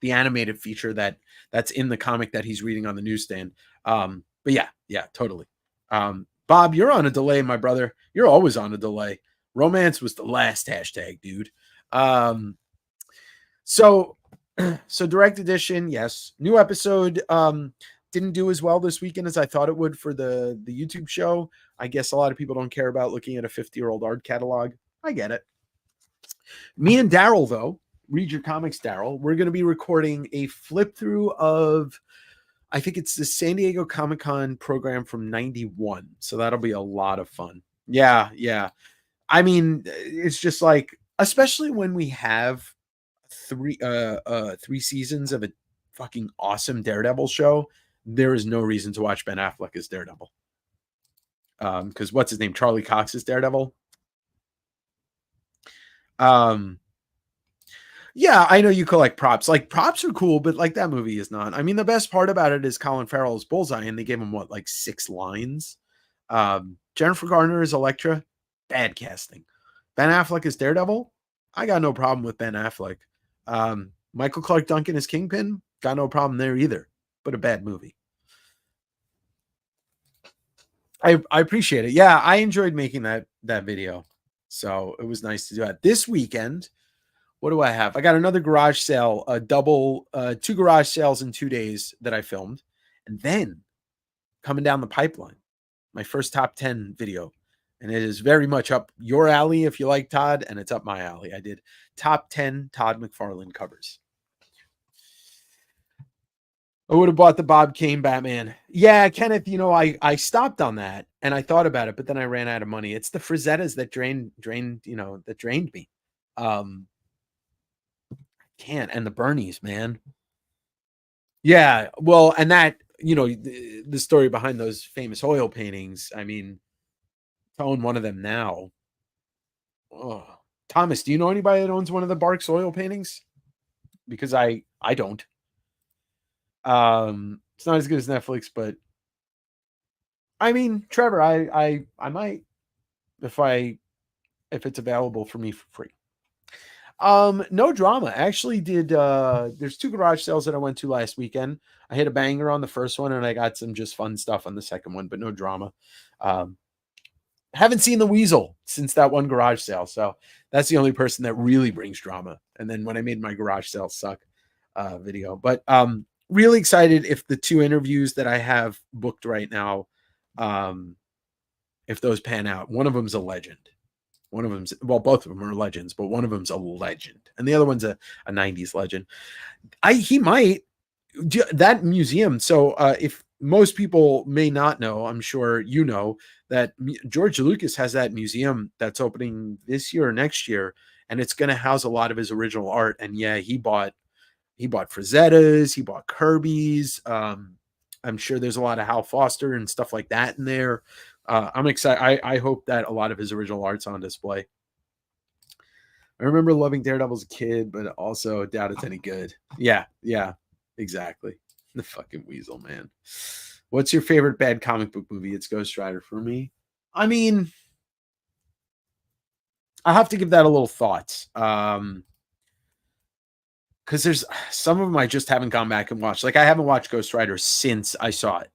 animated feature that's in the comic that he's reading on the newsstand. But yeah, totally. Bob, you're on a delay, my brother. You're always on a delay. Romance was the last hashtag, dude. So direct edition, yes. New episode didn't do as well this weekend as I thought it would for the YouTube show. I guess a lot of people don't care about looking at a 50-year-old art catalog. I get it. Me and Daryl, though, Read Your Comics, Daryl. We're going to be recording a flip through of, I think it's the San Diego Comic-Con program from 91. So that'll be a lot of fun. Yeah. I mean, it's just like, especially when we have three seasons of a fucking awesome Daredevil show, there is no reason to watch Ben Affleck as Daredevil. Because what's his name? Charlie Cox is Daredevil. Yeah, I know you collect props. Like, props are cool, but like that movie is not. I mean, the best part about it is Colin Farrell's Bullseye, and they gave him what, like 6 lines. Jennifer Garner is Elektra, bad casting. Ben Affleck is Daredevil. I got no problem with Ben Affleck. Michael Clark Duncan is Kingpin. Got no problem there either, but a bad movie. I appreciate it. Yeah, I enjoyed making that video. So it was nice to do that. This weekend, what do I have? I got another garage sale, a double, 2 garage sales in 2 days that I filmed. And then coming down the pipeline, my first top 10 video. And it is very much up your alley if you like Todd, and it's up my alley. I did top 10 Todd McFarlane covers. I would have bought the Bob Kane Batman. Yeah, Kenneth, I stopped on that and I thought about it, but then I ran out of money. It's the Frazettas that drained me. Can't. And the Bernies, man. Yeah, well, and that, the story behind those famous oil paintings. I mean, to own one of them now. Oh, Thomas, do you know anybody that owns one of the Barks oil paintings? Because I don't. It's not as good as Netflix, but I mean, Trevor, I might if it's available for me for free. No drama. Actually did there's 2 garage sales that I went to last weekend. I hit a banger on the first one and I got some just fun stuff on the second one, but no drama. Haven't seen the Weasel since that one garage sale. So that's the only person that really brings drama. And then when I made my garage sale suck video, but really excited if the 2 interviews that I have booked right now, if those pan out. One of them's a legend. One of them's, well, both of them are legends, but one of them's a legend. And the other one's a 90s legend. He might, that museum. So if most people may not know, I'm sure you know, that George Lucas has that museum that's opening this year or next year, and it's going to house a lot of his original art. And yeah, he bought Frazettas, he bought Kirby's. I'm sure there's a lot of Hal Foster and stuff like that in there. I'm excited. I hope that a lot of his original art's on display. I remember loving Daredevil as a kid, but also doubt it's any good. Yeah, exactly. The fucking Weasel, man. What's your favorite bad comic book movie? It's Ghost Rider for me. I mean, I have to give that a little thought. Because there's some of them I just haven't gone back and watched. Like, I haven't watched Ghost Rider since I saw it,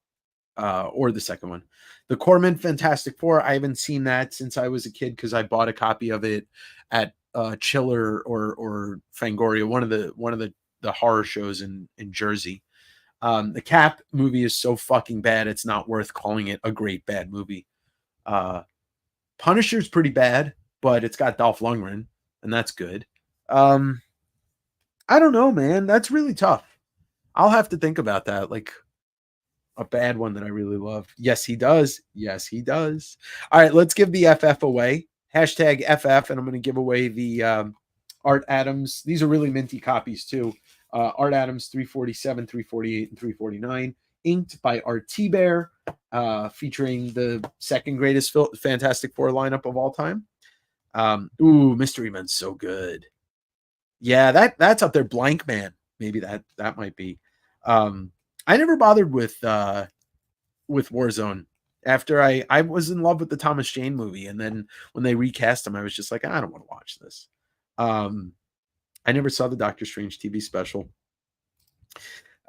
or the second one. The Corman Fantastic Four, I haven't seen that since I was a kid because I bought a copy of it at Chiller or Fangoria, one of the horror shows in Jersey. The Cap movie is so fucking bad, it's not worth calling it a great bad movie. Punisher's pretty bad, but it's got Dolph Lundgren, and that's good. I don't know, man. That's really tough. I'll have to think about that. Like, a bad one that I really love. Yes, he does. Yes, he does. All right, let's give the FF away. Hashtag FF, and I'm going to give away the Art Adams. These are really minty copies, too. Art Adams 347, 348, and 349. Inked by Art T-Bear, featuring the second greatest Fantastic Four lineup of all time. Mystery Men's so good. Yeah, that's up there. Blank Man. Maybe that might be. I never bothered with Warzone after I was in love with the Thomas Jane movie, and then when they recast him, I was just like, I don't want to watch this. I never saw the Doctor Strange TV special.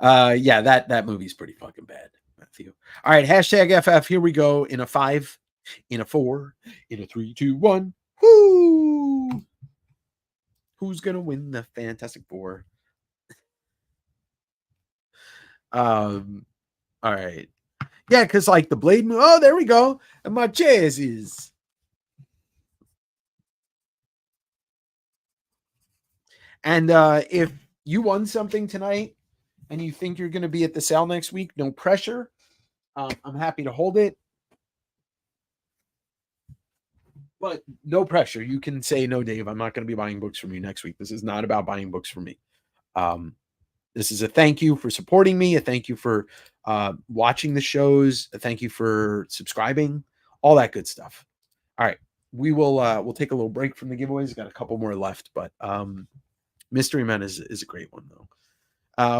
Yeah, that movie's pretty fucking bad, Matthew. All right, hashtag FF. Here we go. In a 5, in a 4, in a 3, 2, 1. Whoo! Who's gonna win the Fantastic Four? All right. Yeah, because like the Blade movie. Oh, there we go. And my chairs is. And if you won something tonight and you think you're going to be at the sale next week, no pressure. I'm happy to hold it. But no pressure. You can say, no, Dave, I'm not going to be buying books from you next week. This is not about buying books from me. This is a thank you for supporting me. A thank you for watching the shows. A thank you for subscribing. All that good stuff. All right. We'll take a little break from the giveaways. Got a couple more left, but Mystery Men is a great one, though.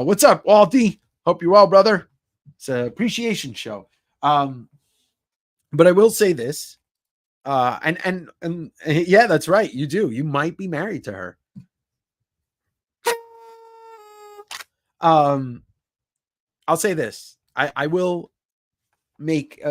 What's up, Walty? Hope you're well, brother. It's an appreciation show. But I will say this. And yeah, that's right. You do. You might be married to her. I'll say this. I will make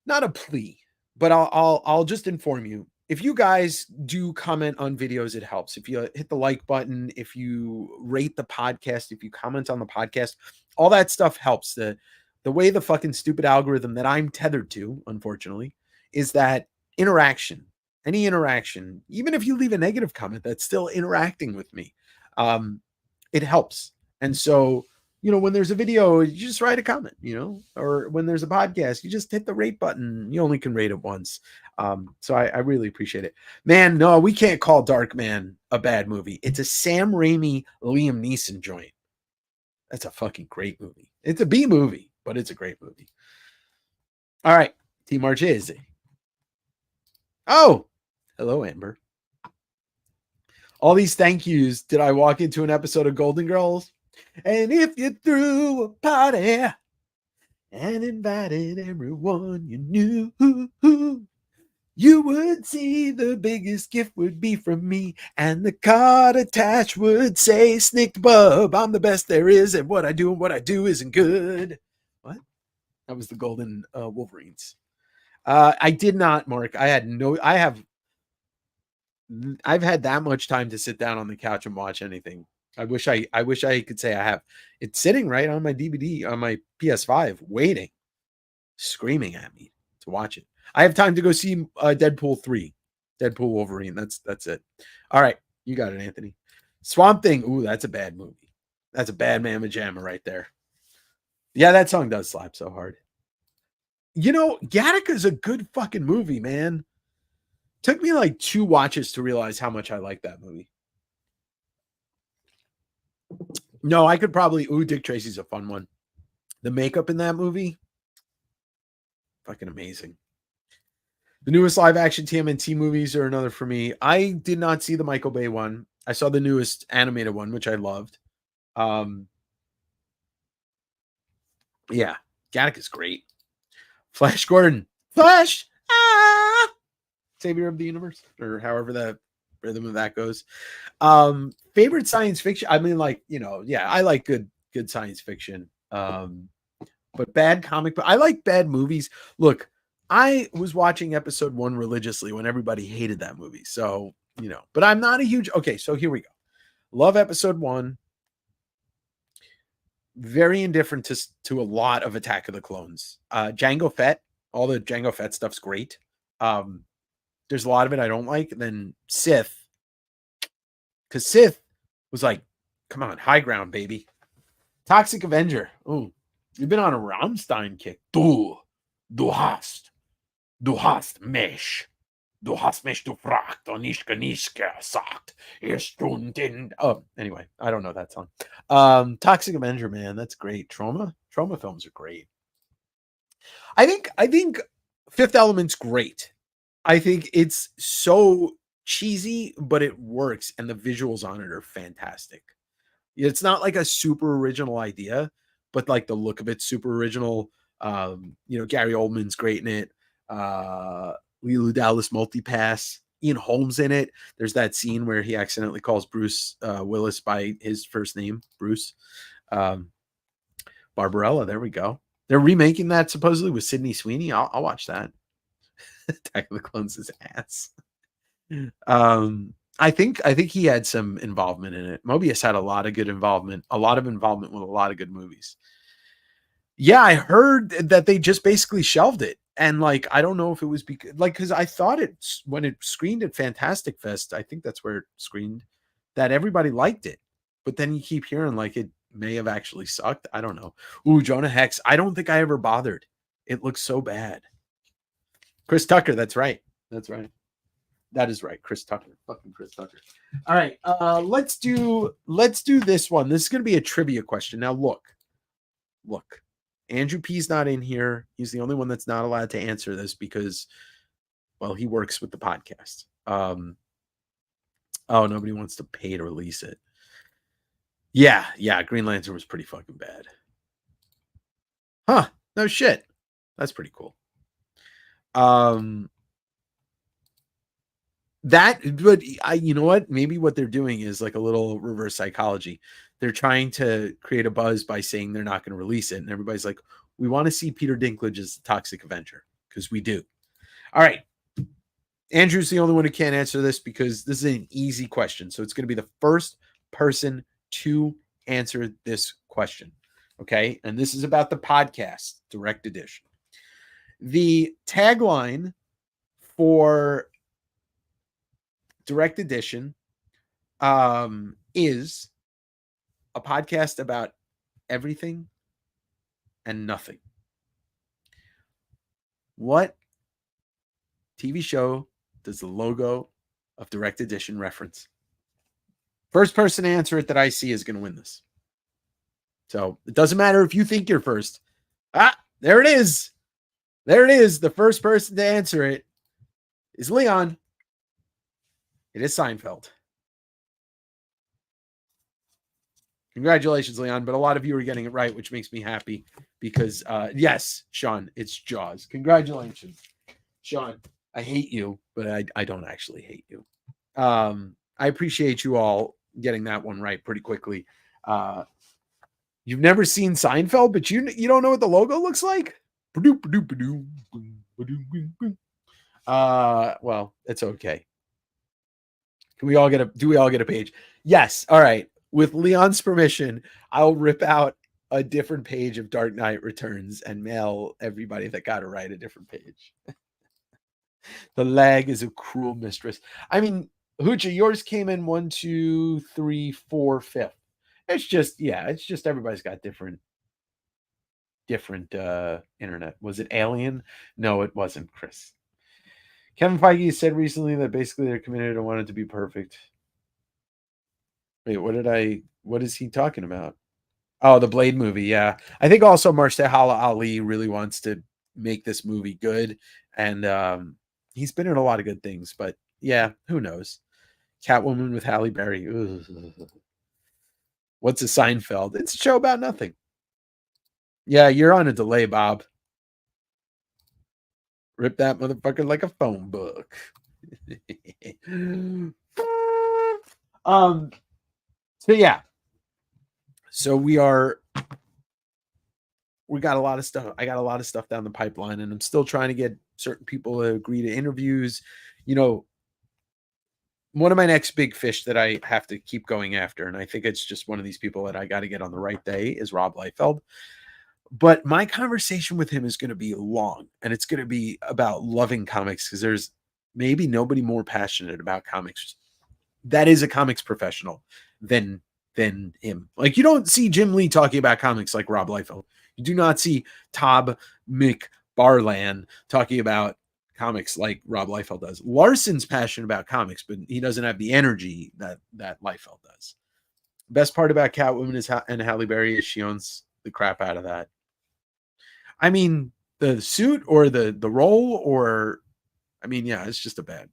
not a plea, but I'll just inform you. If you guys do comment on videos, it helps. If you hit the like button, if you rate the podcast, if you comment on the podcast, all that stuff helps. The way the fucking stupid algorithm that I'm tethered to, unfortunately, is that interaction. Any interaction, even if you leave a negative comment, that's still interacting with me. It helps. And so, when there's a video, you just write a comment, or when there's a podcast, you just hit the rate button. You only can rate it once. So I really appreciate it. Man, no, we can't call Dark Man a bad movie. It's a Sam Raimi, Liam Neeson joint. That's a fucking great movie. It's a B movie, but it's a great movie. All right. Team Marchese. Oh, hello, Amber. All these thank yous. Did I walk into an episode of Golden Girls? And if you threw a party and invited everyone you knew, you would see the biggest gift would be from me. And the card attached would say, Snicked Bub, I'm the best there is. And what I do isn't good. What? That was the Golden Wolverines. I did not, Mark. I've had that much time to sit down on the couch and watch anything. I wish I could say I have. It's sitting right on my DVD, on my PS5, waiting, screaming at me to watch it. I have time to go see Deadpool 3, Deadpool Wolverine. That's it. All right. You got it, Anthony. Swamp Thing. Ooh, that's a bad movie. That's a bad mamma jamma right there. Yeah, that song does slap so hard. Gattaca's a good fucking movie, man. Took me like 2 watches to realize how much I like that movie. No, I could probably... Ooh, Dick Tracy's a fun one. The makeup in that movie, fucking amazing. The newest live-action TMNT movies are another for me. I did not see the Michael Bay one. I saw the newest animated one, which I loved. Yeah, Gattaca's great. Flash Gordon. Flash! Savior of the universe, or however the rhythm of that goes. Favorite science fiction. I mean, I like good science fiction. But bad comic book. I like bad movies. Look, I was watching episode 1 religiously when everybody hated that movie. So, but I'm not a huge. Okay, so here we go. Love episode 1. Very indifferent to a lot of Attack of the Clones. Jango Fett. All the Jango Fett stuff's great. There's a lot of it I don't like. And then Sith. Because Sith was like, come on, high ground, baby. Toxic Avenger. Ooh, you've been on a Rammstein kick. Du hast mich gefragt und ich nicht gesagt. Oh, anyway, I don't know that song. Toxic Avenger, man, that's great. Trauma films are great. I think Fifth Element's great. I think it's so cheesy, but it works, and the visuals on it are fantastic. It's not like a super original idea, but like the look of it's super original. Gary Oldman's great in it. Leeloo Dallas multipass. Ian Holmes in it. There's that scene where he accidentally calls Bruce Willis by his first name, Bruce. Barbarella. There we go. They're remaking that supposedly with Sydney Sweeney. I'll watch that. Attack of the Clones is ass. I think he had some involvement in it. Mobius had a lot of involvement with a lot of good movies. Yeah, I heard that they just basically shelved it. And I don't know if it was because I thought when it screened at Fantastic Fest, I think that's where it screened. that everybody liked it, but then you keep hearing like it may have actually sucked. I don't know. Ooh, Jonah Hex. I don't think I ever bothered. It looks so bad. Chris Tucker. That's right. That's right. That is right. Chris Tucker. Fucking Chris Tucker. All right. Let's do this one. This is going to be a trivia question. Now look. Andrew P's not in here. He's the only one that's not allowed to answer this because, well, he works with the podcast. Oh, nobody wants to pay to release it. Yeah. Green Lantern was pretty fucking bad. Huh. No shit. That's pretty cool. You know what? Maybe what they're doing is like a little reverse psychology. They're trying to create a buzz by saying they're not going to release it. And everybody's like, we want to see Peter Dinklage as the Toxic Avenger because we do. All right. Andrew's the only one who can't answer this because this is an easy question. So it's going to be the first person to answer this question. Okay. And this is about the podcast, Direct Edition. The tagline for Direct Edition is a podcast about everything and nothing. What TV show does the logo of Direct Edition reference? First person to answer it that I see is going to win this. So it doesn't matter if you think you're first. There it is. There it is. The first person to answer it is Leon. It is Seinfeld. Congratulations, Leon. But a lot of you are getting it right, which makes me happy because, yes, Sean, it's Jaws. Congratulations, Sean. I hate you, but I don't actually hate you. I appreciate you all getting that one right pretty quickly. You've never seen Seinfeld, but you don't know what the logo looks like? Well, it's okay. Do we all get a page? Yes. All right. With Leon's permission, I'll rip out a different page of Dark Knight Returns and mail everybody that got it right a different page. The lag is a cruel mistress. I mean, Hoocha, yours came in 1, 2, 3, 4, 5th. It's just everybody's got different internet. Was it Alien? No, it wasn't, Chris. Kevin Feige said recently that basically they're committed and wanted to be perfect. Wait, what is he talking about? Oh, the Blade movie. Yeah. I think also Mahershala Ali really wants to make this movie good. And he's been in a lot of good things, but yeah, who knows? Catwoman with Halle Berry. Ugh. What's a Seinfeld? It's a show about nothing. Yeah, you're on a delay, Bob. Rip that motherfucker like a phone book. So yeah. So we got a lot of stuff. I got a lot of stuff down the pipeline, and I'm still trying to get certain people to agree to interviews. You know, one of my next big fish that I have to keep going after, and I think it's just one of these people that I got to get on the right day, is Rob Liefeld. But my conversation with him is going to be long, and it's going to be about loving comics because there's maybe nobody more passionate about comics that is a comics professional than him. Like, you don't see Jim Lee talking about comics like Rob Liefeld. You do not see Todd McFarlane talking about comics like Rob Liefeld does. Larson's passionate about comics, but he doesn't have the energy that Liefeld does. Best part about Catwoman and Halle Berry is she owns the crap out of that. I mean, the suit or the role, or I mean, yeah, it's just a bad.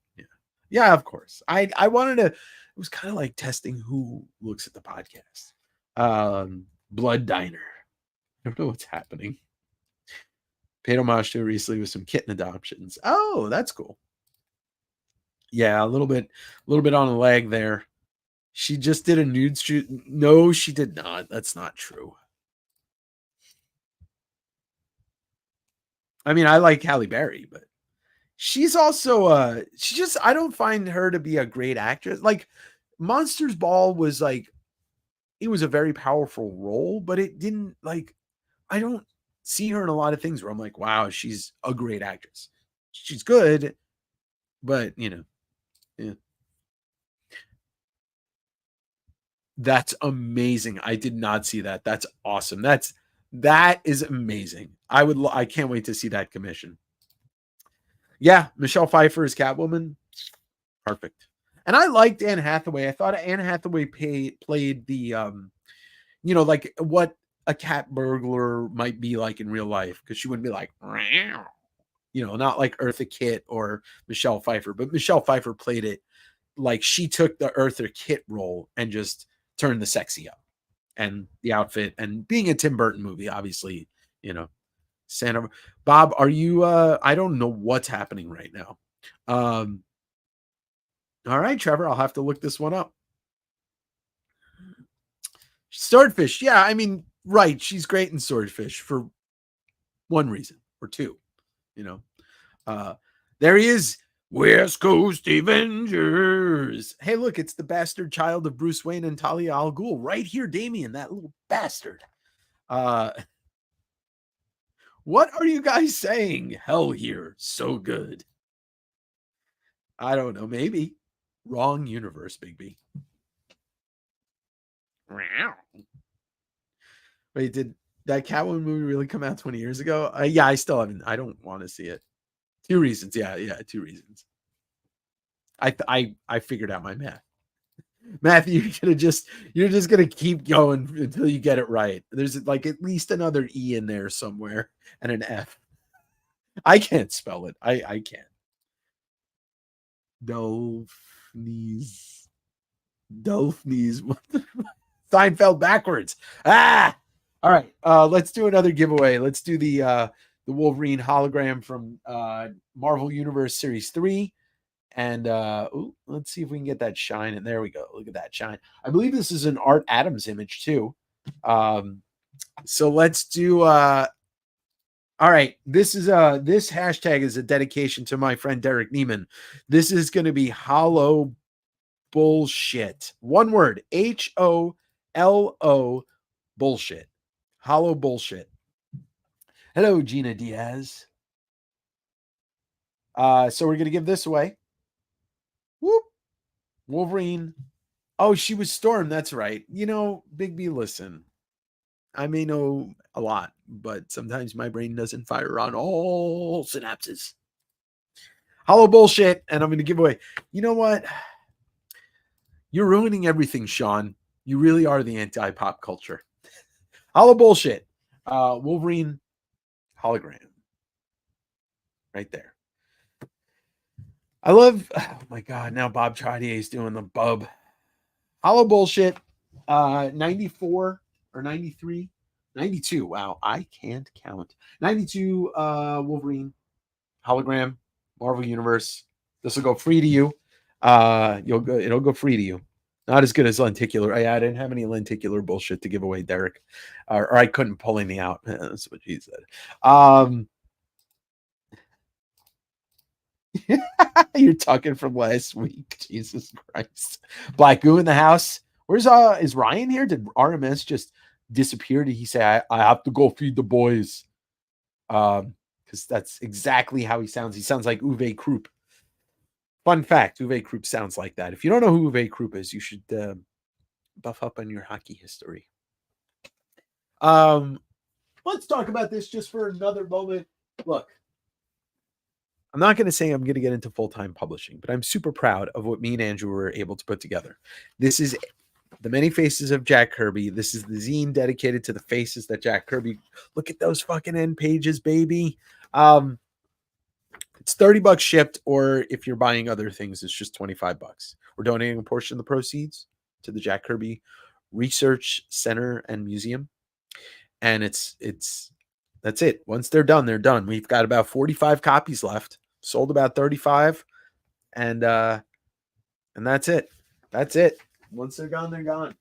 Yeah, of course. I wanted to. It was kind of like testing who looks at the podcast. Blood Diner. I don't know what's happening. Paid homage to recently with some kitten adoptions. Oh, that's cool. Yeah, a little bit on the lag there. She just did a nude shoot. No, she did not. That's not true. I mean, I like Halle Berry, but she's also I don't find her to be a great actress. Like, Monsters Ball was like, it was a very powerful role, but it didn't, like, I don't see her in a lot of things where I'm like, wow, she's a great actress. She's good, but yeah. That's amazing. I did not see that. That's awesome. That is amazing. I can't wait to see that commission. Yeah, Michelle Pfeiffer is Catwoman. Perfect. And I liked Anne Hathaway. I thought Anne Hathaway played the like what a cat burglar might be like in real life, because she wouldn't be like, not like Eartha Kitt or Michelle Pfeiffer, but Michelle Pfeiffer played it like she took the Eartha Kitt role and just turned the sexy up, and the outfit, and being a Tim Burton movie, obviously, Santa. Bob, are you I don't know what's happening right now. All right, Trevor, I'll have to look this one up. Swordfish. Yeah, I mean, right. She's great in Swordfish for one reason or two, there he is. West Coast Avengers. Hey, look, it's the bastard child of Bruce Wayne and Talia al Ghul right here, Damien, that little bastard. What are you guys saying? Hell here, so good. I don't know, maybe. Wrong universe, Bigby. Wait, did that Catwoman movie really come out 20 years ago? Yeah, I still haven't. I don't want to see it. 2 reasons. Yeah, 2 reasons. I figured out my math. Matthew, you're just gonna keep going until you get it right. There's like at least another E in there somewhere and an F. I can't spell it. I can't. Dolphins. Seinfeld backwards. All right. Let's do another giveaway. Let's do the Wolverine hologram from Marvel Universe Series 3. And let's see if we can get that shine. And there we go. Look at that shine. I believe this is an Art Adams image too. So let's do all right. This hashtag is a dedication to my friend Derek Neiman. This is going to be hollow bullshit. One word. HOLO bullshit. Hollow bullshit. Hello, Gina Diaz. So we're going to give this away. Whoop. Wolverine. Oh, she was Storm. That's right. Big B, listen. I may know a lot, but sometimes my brain doesn't fire on all synapses. Hollow bullshit. And I'm going to give away. You know what? You're ruining everything, Sean. You really are the anti-pop culture. Hollow bullshit. Wolverine hologram. Right there. I love, oh my God, now Bob Trottier is doing the bub. Hollow bullshit. 94 or 93? 92. Wow, I can't count. 92 Wolverine hologram, Marvel Universe. This will go free to you. It'll go free to you. Not as good as lenticular. I didn't have any lenticular bullshit to give away, Derek. Or I couldn't pull any out. That's what he said. You're talking from last week. Jesus Christ. Black Goo in the house. Where's is Ryan here? Did RMS just disappear? Did he say I have to go feed the boys? Because that's exactly how he sounds. He sounds like Uwe Krupp. Fun fact, Uwe Krupp sounds like that. If you don't know who Uwe Krupp is, you should buff up on your hockey history. Let's talk about this just for another moment. Look, I'm not going to say I'm going to get into full-time publishing, but I'm super proud of what me and Andrew were able to put together. This is The Many Faces of Jack Kirby. This is the zine dedicated to the faces that Jack Kirby. Look at those fucking end pages, baby. It's $30 shipped, or if you're buying other things, it's just $25. We're donating a portion of the proceeds to the Jack Kirby Research Center and Museum. And that's it. Once they're done, they're done. We've got about 45 copies left. Sold about 35. And that's it. That's it. Once they're gone, they're gone.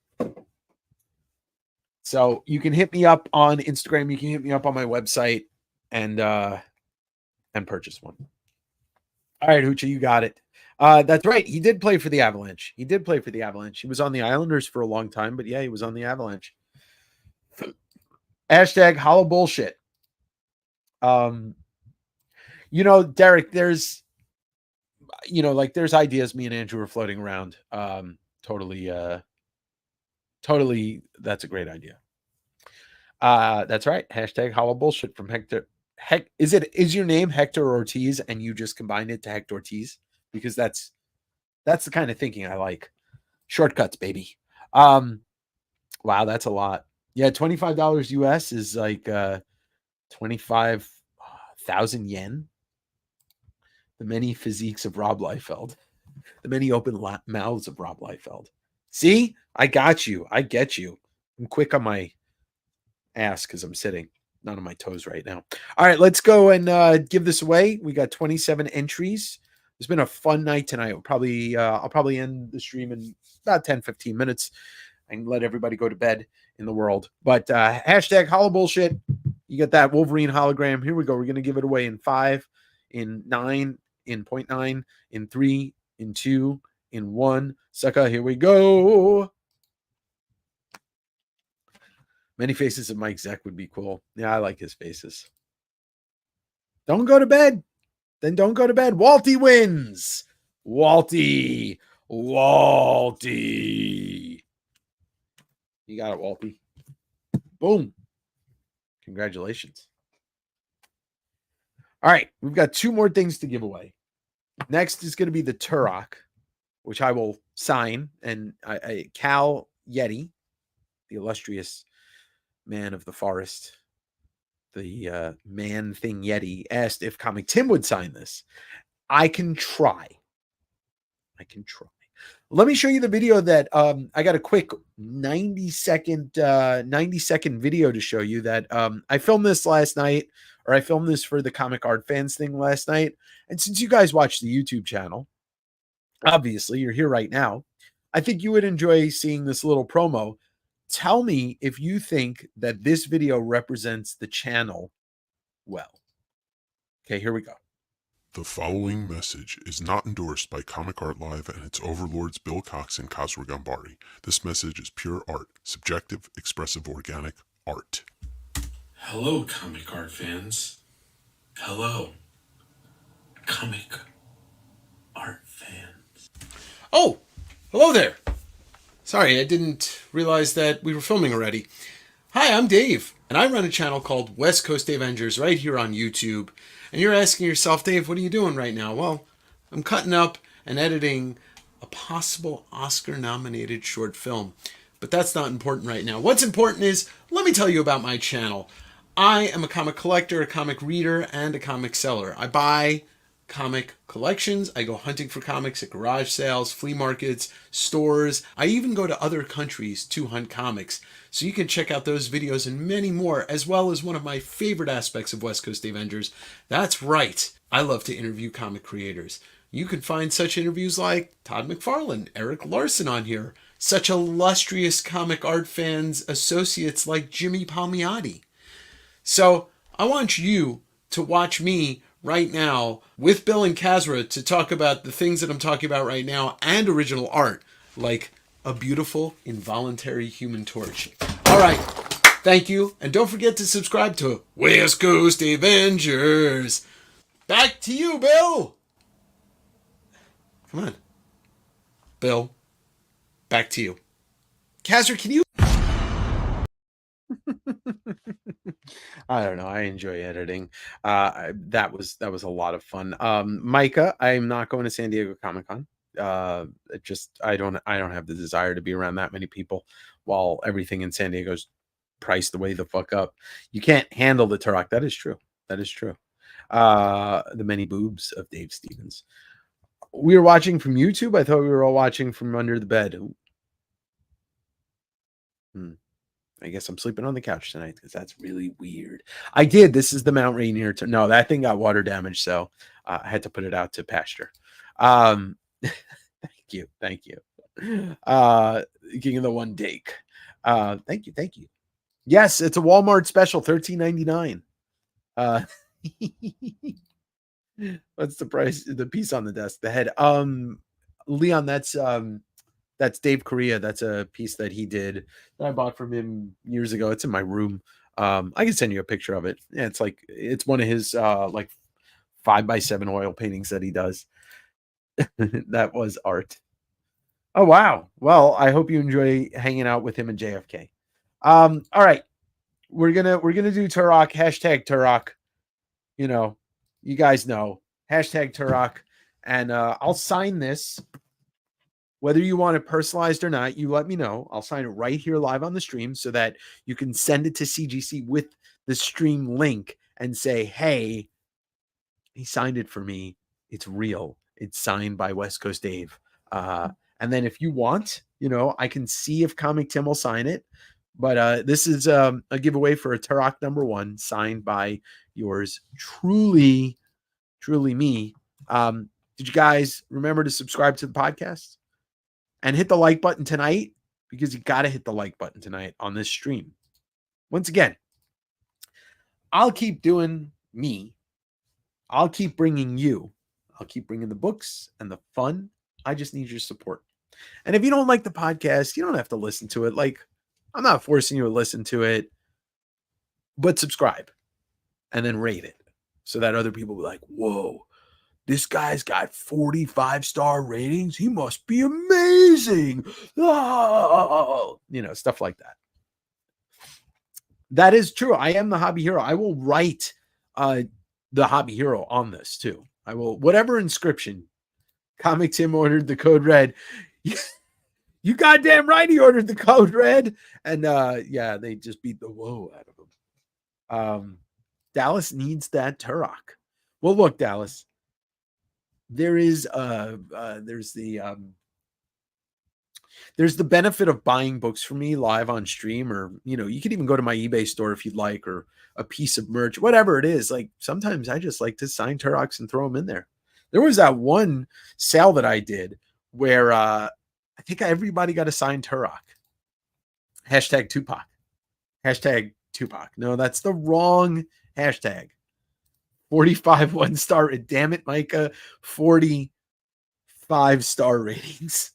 So you can hit me up on Instagram. You can hit me up on my website and purchase one. All right, Hoochie, you got it. That's right. He did play for the Avalanche. He was on the Islanders for a long time, but yeah, he was on the Avalanche. Hashtag hollow bullshit. Derek, there's ideas me and Andrew are floating around. Totally Totally, that's a great idea. That's right. Hashtag hollow bullshit from Hector. Is your name Hector Ortiz and you just combined it to Hector Ortiz? Because that's the kind of thinking I like. Shortcuts, baby. Wow, that's a lot. Yeah, $25 US is like 25,000 yen. The many physiques of Rob Liefeld. The many open mouths of Rob Liefeld. See? I got you. I get you. I'm quick on my ass because I'm sitting, not on my toes right now. All right, let's go and give this away. We got 27 entries. It's been a fun night tonight. I'll probably end the stream in about 10-15 minutes and let everybody go to bed in the world. But hashtag hollow bullshit. You get that Wolverine hologram. Here we go. We're going to give it away in 5, in 9, in 0.9, in 3, in 2, in 1. Sucker, here we go. Many faces of Mike Zeck would be cool. Yeah, I like his faces. Don't go to bed. Then don't go to bed. Walty wins. Walty. You got it, Walty. Boom. Congratulations. All right. We've got 2 more things to give away. Next is going to be the Turok, which I will sign. And Cal Yeti, the illustrious man of the forest, the man thing Yeti, asked if Comic Tim would sign this. I can try. Let me show you the video that I got a quick 90-second video to show you that I filmed this last night, or I filmed this for the Comic Art Fans thing last night. And since you guys watch the YouTube channel, obviously you're here right now, I think you would enjoy seeing this little promo. Tell me if you think that this video represents the channel well. Okay, here we go. The following message is not endorsed by Comic Art Live and its overlords Bill Cox and Kazra Gambari. This message is pure art, subjective, expressive, organic art. Hello, comic art fans. Hello, comic art fans. Oh, hello there. Sorry, I didn't realize that we were filming already. Hi, I'm Dave, and I run a channel called West Coast Avengers right here on YouTube. And you're asking yourself, Dave, what are you doing right now? Well, I'm cutting up and editing a possible Oscar-nominated short film. But that's not important right now. What's important is, let me tell you about my channel. I am a comic collector, a comic reader, and a comic seller. I buy comic collections. I go hunting for comics at garage sales, flea markets, stores. I even go to other countries to hunt comics. So you can check out those videos and many more, as well as one of my favorite aspects of West Coast Avengers. That's right. I love to interview comic creators. You can find such interviews like Todd McFarlane, Eric Larson on here, such illustrious comic art fans, associates like Jimmy Palmiotti. So I want you to watch me right now with Bill and Kazra to talk about the things that I'm talking about right now and original art, like a beautiful involuntary Human Torch. All right. Thank you. And don't forget to subscribe to West Coast Avengers. Back to you, Bill. Come on. Bill, back to you. Kazra, can you? I don't know. I enjoy editing. That was a lot of fun. Micah, I'm not going to San Diego Comic-Con. I don't have the desire to be around that many people while everything in San Diego's priced the way the fuck up. You can't handle the Turok. That is true. The many boobs of Dave Stevens. We were watching from YouTube. I thought we were all watching from under the bed. I guess I'm sleeping on the couch tonight because that's really weird. I did. This is the Mount Rainier. No, that thing got water damage, so I had to put it out to pasture. Thank you. King of the One Dake. Thank you. Yes, it's a Walmart special, $13.99. What's the price? The piece on the desk, the head. Leon, that's Dave Correa. That's a piece that he did that I bought from him years ago. It's in my room. I can send you a picture of it. Yeah, it's one of his like 5x7 oil paintings that he does. That was art. Oh wow. Well, I hope you enjoy hanging out with him and JFK. All right. We're gonna do Turok, hashtag Turok. You know, you guys know. Hashtag Turok. And I'll sign this. Whether you want it personalized or not, you let me know. I'll sign it right here live on the stream so that you can send it to CGC with the stream link and say, hey, he signed it for me. It's real. It's signed by West Coast Dave. And then if you want, I can see if Comic Tim will sign it. But this is a giveaway for a Turok #1 signed by yours truly, truly me. Did you guys remember to subscribe to the podcast and hit the like button tonight? Because you got to hit the like button tonight on this stream. Once again, I'll keep doing me. I'll keep bringing you. I'll keep bringing the books and the fun. I just need your support. And if you don't like the podcast, you don't have to listen to it. Like, I'm not forcing you to listen to it, but subscribe and then rate it so that other people will be like, whoa, this guy's got 45-star ratings. He must be amazing. Oh, stuff like that. That is true. I am the hobby hero. I will write the hobby hero on this too. I will, whatever inscription. Comic Tim ordered the code red. You goddamn right he ordered the code red. And yeah, they just beat the whoa out of him. Dallas needs that Turok. Well, look, Dallas. There's the benefit of buying books for me live on stream, or you could even go to my eBay store if you'd like, or a piece of merch, whatever it is. Like, sometimes I just like to sign Turoks and throw them in there. There was that one sale that I did where I think everybody got a signed Turok. Hashtag Tupac. Hashtag Tupac. No, that's the wrong hashtag. 45 1-star. Damn it, Micah. 45-star ratings.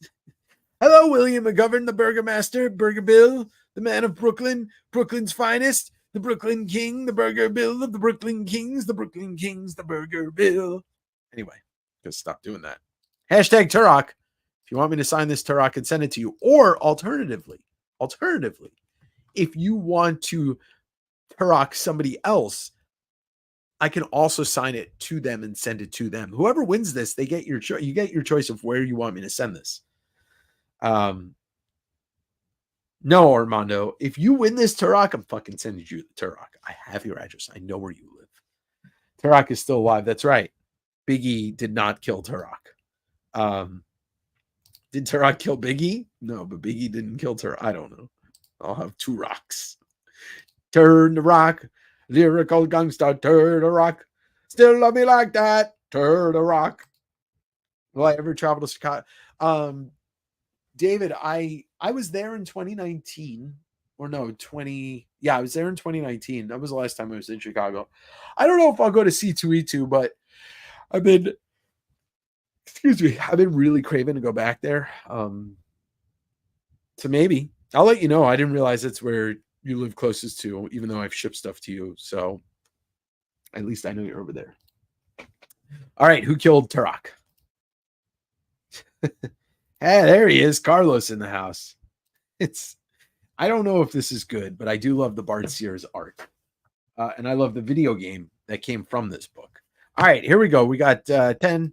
Hello, William McGovern, the Burgermaster, Burger Bill, the man of Brooklyn, Brooklyn's finest, the Brooklyn King, the Burger Bill of the Brooklyn Kings, the Brooklyn Kings, the Burger Bill. Anyway, just stop doing that. Hashtag Turok. If you want me to sign this Turok and send it to you, or alternatively, if you want to Turok somebody else, I can also sign it to them and send it to them. Whoever wins this, they get your you get your choice of where you want me to send this. No, Armando, if you win this Turok, I'm fucking sending you the Turok. I have your address. I know where you live. Turok is still alive. That's right. Biggie did not kill Turok. Did Turok kill Biggie? No, but Biggie didn't kill Turok. I don't know. I'll have two rocks. Turn the rock. Lyrical gangster, turn the rock. Still love me like that. Turn the rock. Will I ever travel to Chicago? David, I was there in 2019. Or no, I was there in 2019. That was the last time I was in Chicago. I don't know if I'll go to C2E2, but I've been really craving to go back there. So maybe I'll let you know. I didn't realize that's where you live closest to, even though I've shipped stuff to you. So at least I know you're over there. All right. Who killed Turok? Hey, there he is. Carlos in the house. I don't know if this is good, but I do love the Bart Sears art. And I love the video game that came from this book. All right, here we go. We got 10,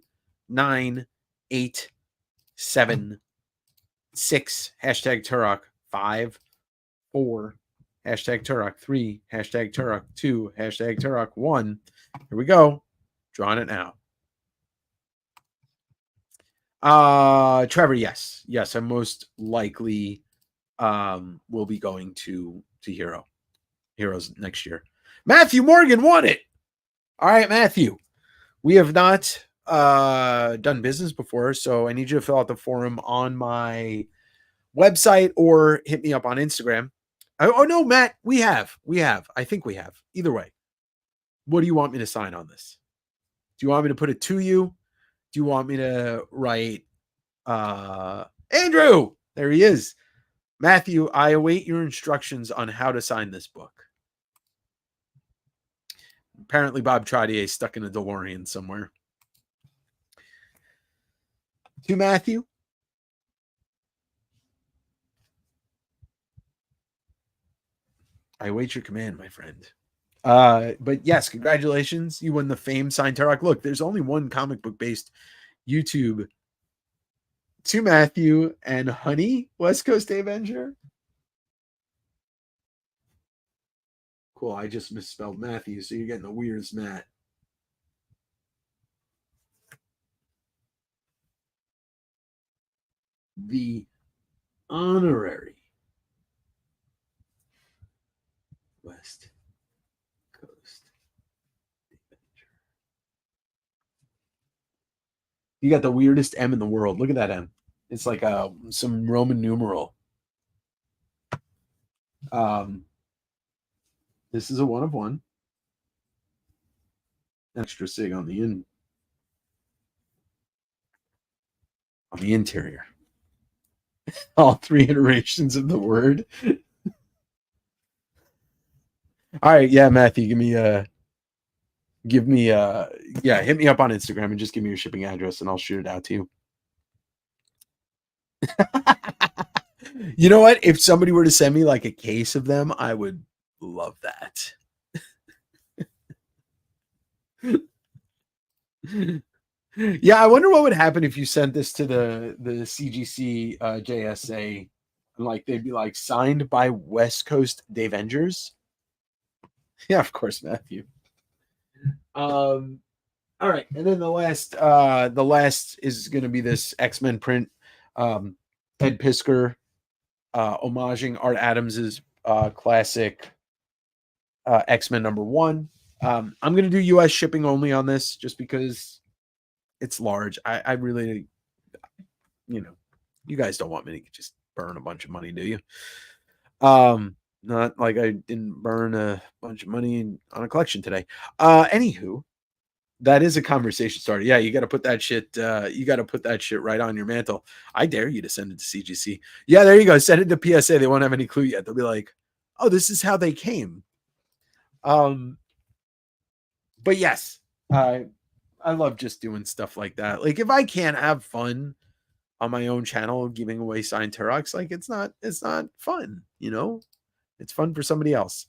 9, 8, 7, 6, hashtag Turok, 5, 4, hashtag Turok, 3, hashtag Turok, 2, hashtag Turok, 1. Here we go. Drawing it now. Trevor, yes. Yes, I most likely will be going to Heroes next year. Matthew Morgan won it. All right, Matthew. We have not done business before, so I need you to fill out the form on my website or hit me up on Instagram. Oh no, Matt, we have. I think we have. Either way. What do you want me to sign on this? Do you want me to put it to you? Do you want me to write Andrew? There he is. Matthew, I await your instructions on how to sign this book. Apparently Bob Trottier is stuck in a DeLorean somewhere. To Matthew, I await your command, my friend. But yes, congratulations. You won the famed signed Turok. Look, there's only one comic book based YouTube to Matthew and Honey, West Coast Avenger. Cool. I just misspelled Matthew, so you're getting the weirdest Matt. The honorary West Coast Avenger. You got the weirdest M in the world. Look at that M. It's like some Roman numeral. This is a 1 of 1. Extra sig on the interior. All 3 iterations of the word. All right, yeah, Matthew, hit me up on Instagram and just give me your shipping address and I'll shoot it out to you. You know what? If somebody were to send me like a case of them, I would love that. Yeah, I wonder what would happen if you sent this to the CGC JSA and like they'd be like signed by West Coast Davengers. Yeah, of course, Matthew. All right, and then the last is going to be this X-Men print. Ed Piskor homaging Art Adams's classic X-Men #1. I'm going to do US shipping only on this just because it's large. I really, you guys don't want me to just burn a bunch of money, do you? Not like I didn't burn a bunch of money on a collection today. Anywho, that is a conversation starter. Yeah, you got to put that shit. You got to put that shit right on your mantle. I dare you to send it to CGC. Yeah, there you go. Send it to PSA. They won't have any clue yet. They'll be like, "Oh, this is how they came." But yes, I love just doing stuff like that. Like if I can't have fun on my own channel giving away signed Turoks, like it's not fun. It's fun for somebody else.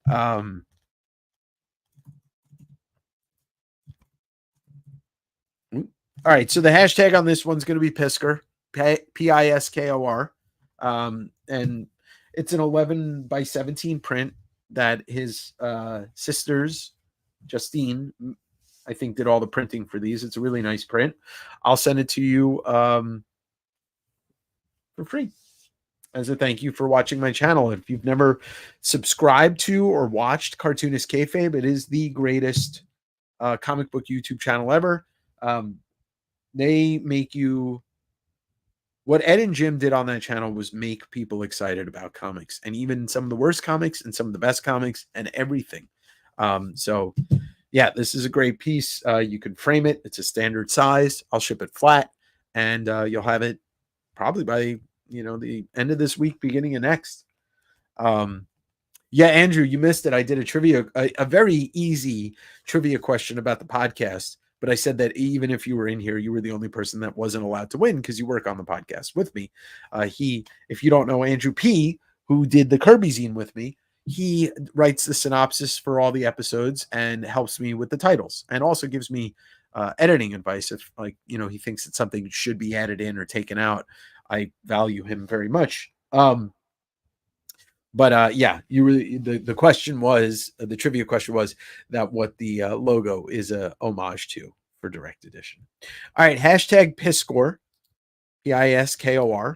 All right, so the hashtag on this one's going to be Piskor, Piskor, and it's an 11x17 print that his sisters, Justine, I think, did all the printing for these. It's a really nice print. I'll send it to you for free as a thank you for watching my channel. If you've never subscribed to or watched Cartoonist Kayfabe, it is the greatest comic book YouTube channel ever. They make you... What Ed and Jim did on that channel was make people excited about comics, and even some of the worst comics and some of the best comics and everything. So yeah, this is a great piece. You can frame it. It's a standard size. I'll ship it flat, and you'll have it probably by the end of this week, beginning of next. Yeah, Andrew, you missed it. I did a very easy trivia question about the podcast, but I said that even if you were in here, you were the only person that wasn't allowed to win because you work on the podcast with me. If you don't know Andrew P., who did the Kirby zine with me, he writes the synopsis for all the episodes and helps me with the titles, and also gives me editing advice if he thinks that something should be added in or taken out. I value him very much. But yeah, the question was, the trivia question was that what the logo is a homage to for direct edition. All right, hashtag Piskor, Piskor,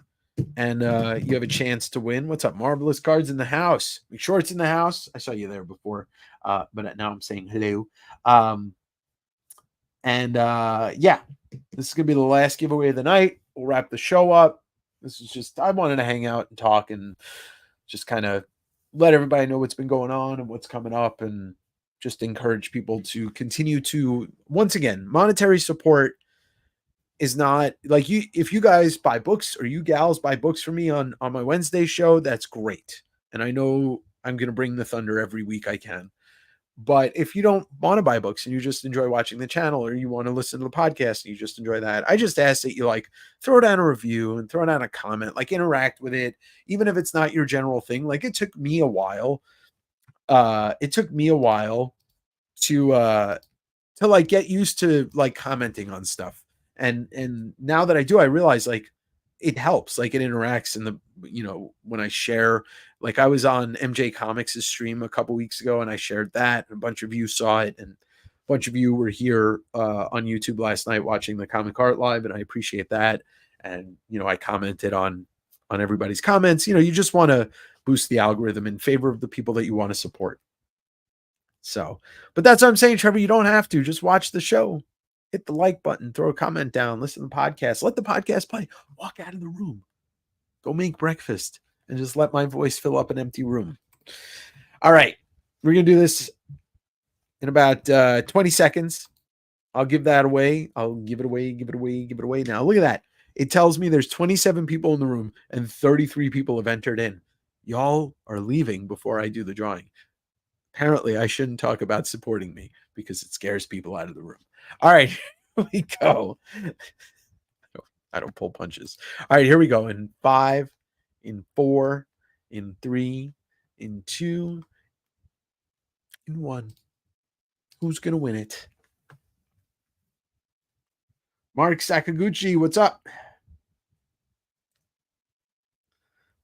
and you have a chance to win. What's up, Marvelous Cards in the house? Make sure it's in the house. I saw you there before, but now I'm saying hello. Yeah, this is gonna be the last giveaway of the night. We'll wrap the show up. This is just, I wanted to hang out and talk and just kind of let everybody know what's been going on and what's coming up, and just encourage people to continue to, once again, monetary support is not like if you guys buy books or you gals buy books for me on my Wednesday show, that's great. And I know I'm going to bring the thunder every week I can. But if you don't want to buy books and you just enjoy watching the channel, or you want to listen to the podcast and you just enjoy that, I just ask that you throw down a review and throw down a comment, interact with it, even if it's not your general thing. It took me a while it took me a while to like get used to like commenting on stuff. And now that I do, I realize like it helps, like it interacts in the, when I share, like I was on MJ Comics' stream a couple weeks ago and I shared that and a bunch of you saw it and a bunch of you were here on YouTube last night watching the Comic Art Live, and I appreciate that. And I commented on everybody's comments. You just want to boost the algorithm in favor of the people that you want to support. So, but that's what I'm saying, Trevor. You don't have to. Just watch the show. Hit the like button, throw a comment down, listen to the podcast, let the podcast play, walk out of the room, go make breakfast, and just let my voice fill up an empty room. All right. We're going to do this in about 20 seconds. I'll give that away. I'll give it away. Now, look at that. It tells me there's 27 people in the room and 33 people have entered in. Y'all are leaving before I do the drawing. Apparently, I shouldn't talk about supporting me because it scares people out of the room. All right, here we go. I don't pull punches. All right, here we go. In 5, in 4, in 3, in 2, in 1. Who's going to win it? Mark Sakaguchi, what's up?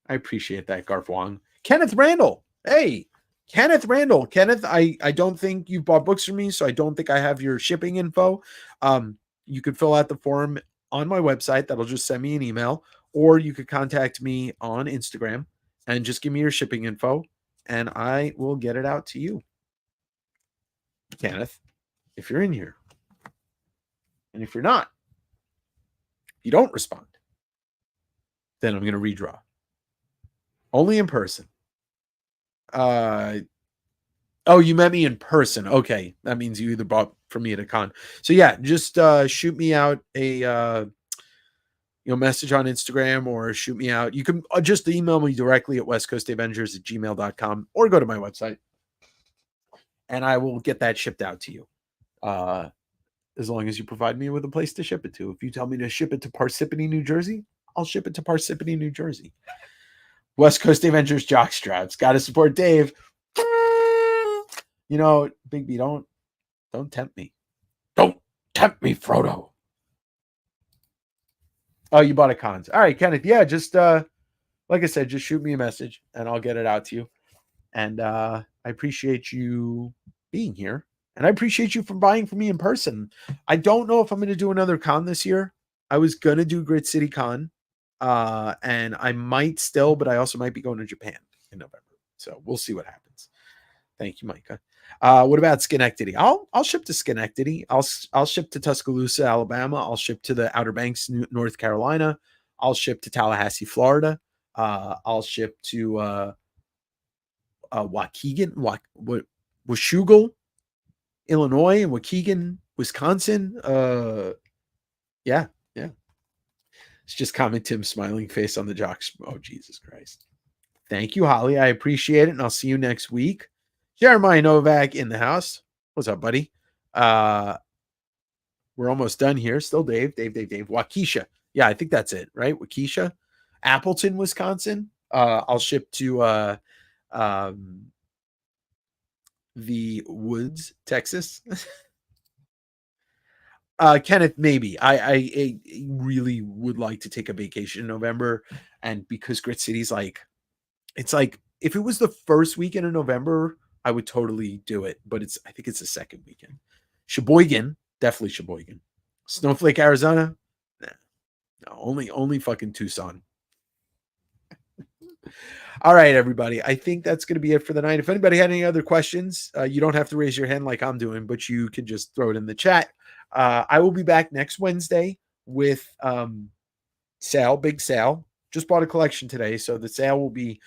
I appreciate that, Garth Wong. Kenneth Randall. Hey, Kenneth Randall. Kenneth, I don't think you've bought books from me, so I don't think I have your shipping info. You could fill out the form on my website. That'll just send me an email, or you could contact me on Instagram and just give me your shipping info, and I will get it out to you. Kenneth, if you're in here. And if you're not, if you don't respond, then I'm going to redraw. Only in person. Oh, you met me in person. Okay. That means you either bought from me at a con. So yeah, just shoot me out a message on Instagram, or shoot me out. You can just email me directly at westcoastavengers@gmail.com, or go to my website and I will get that shipped out to you. As long as you provide me with a place to ship it to. If you tell me to ship it to Parsippany, New Jersey, I'll ship it to Parsippany, New Jersey. West Coast Avengers jockstraps. Got to support Dave. Big B, don't tempt me. Don't tempt me, Frodo. Oh, you bought a cons. All right, Kenneth. Yeah, just like I said, just shoot me a message and I'll get it out to you. And I appreciate you being here. And I appreciate you for buying from me in person. I don't know if I'm going to do another con this year. I was going to do Grit City Con. And I might still, but I also might be going to Japan in November. So we'll see what happens. Thank you, Micah. What about Schenectady? I'll ship to Schenectady. I'll ship to Tuscaloosa, Alabama. I'll ship to the Outer Banks, North Carolina. I'll ship to Tallahassee, Florida. I'll ship to Waukegan, Washougal, Illinois, and Waukegan, Wisconsin. Yeah. It's just comment Tim smiling face on the jocks. Oh, Jesus Christ. Thank you, Holly. I appreciate it, and I'll see you next week. Jeremiah Novak in the house. What's up, buddy? We're almost done here. Still Dave. Waukesha. Yeah, I think that's it, right? Waukesha. Appleton, Wisconsin. I'll ship to the Woods, Texas. Kenneth, maybe. I really would like to take a vacation in November, and because Grit City's it's like if it was the first weekend in November, I would totally do it, but I think it's the second weekend. Sheboygan, definitely Sheboygan. Snowflake, Arizona, nah, no, only fucking Tucson. All right, everybody. I think that's going to be it for the night. If anybody had any other questions, you don't have to raise your hand like I'm doing, but you can just throw it in the chat. I will be back next Wednesday with big sale. Just bought a collection today, so the sale will be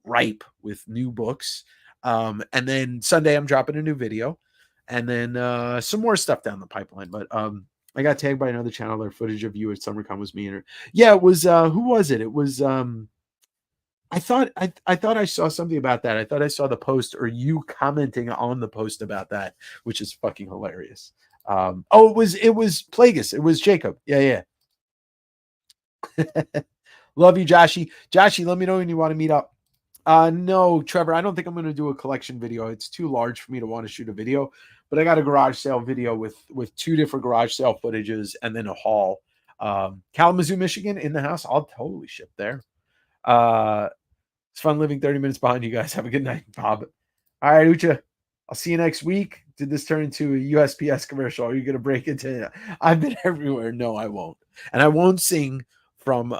ripe with new books. And then Sunday I'm dropping a new video, and then some more stuff down the pipeline. But I got tagged by another channel. Their footage of you at SummerCon was me. And yeah, it was who was it? It was I thought I saw something about that. I thought I saw the post or you commenting on the post about that, which is fucking hilarious. It was Plagueis. It was Jacob. Yeah. Love you, Joshy. Joshy, let me know when you want to meet up. No, Trevor, I don't think I'm going to do a collection video. It's too large for me to want to shoot a video, but I got a garage sale video with 2 different garage sale footages and then a haul. Kalamazoo, Michigan in the house. I'll totally ship there. It's fun living 30 minutes behind you guys. Have a good night, Bob. All right, Ucha. I'll see you next week. Did this turn into a USPS commercial? Are you going to break into I've been everywhere? No, I won't. And I won't sing from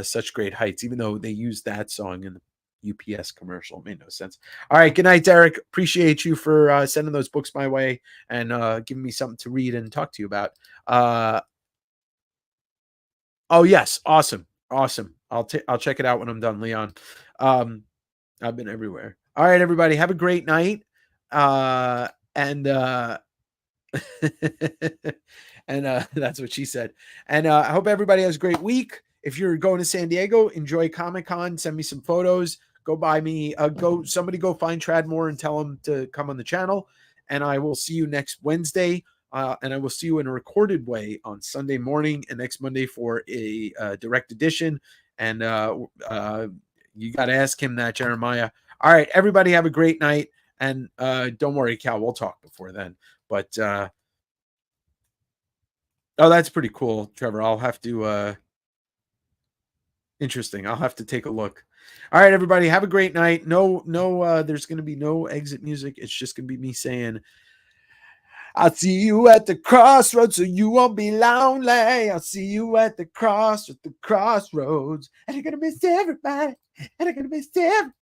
Such Great Heights, even though they used that song in the UPS commercial. It made no sense. All right. Good night, Derek. Appreciate you for sending those books my way and giving me something to read and talk to you about. Oh, yes. Awesome. Awesome. I'll check it out when I'm done, Leon. I've been everywhere. All right, everybody. Have a great night. And that's what she said. And I hope everybody has a great week. If you're going to San Diego, enjoy Comic-Con. Send me some photos. Go buy me. Somebody go find Tradmore and tell him to come on the channel. And I will see you next Wednesday. And I will see you in a recorded way on Sunday morning and next Monday for a direct edition. And you got to ask him that, Jeremiah. All right, everybody have a great night. And don't worry, Cal, we'll talk before then. But, oh, that's pretty cool, Trevor. I'll have to, interesting. I'll have to take a look. All right, everybody, have a great night. No, there's going to be no exit music. It's just going to be me saying, I'll see you at the crossroads, so you won't be lonely. I'll see you at the crossroads, and you're going to miss everybody, and I'm going to miss everybody.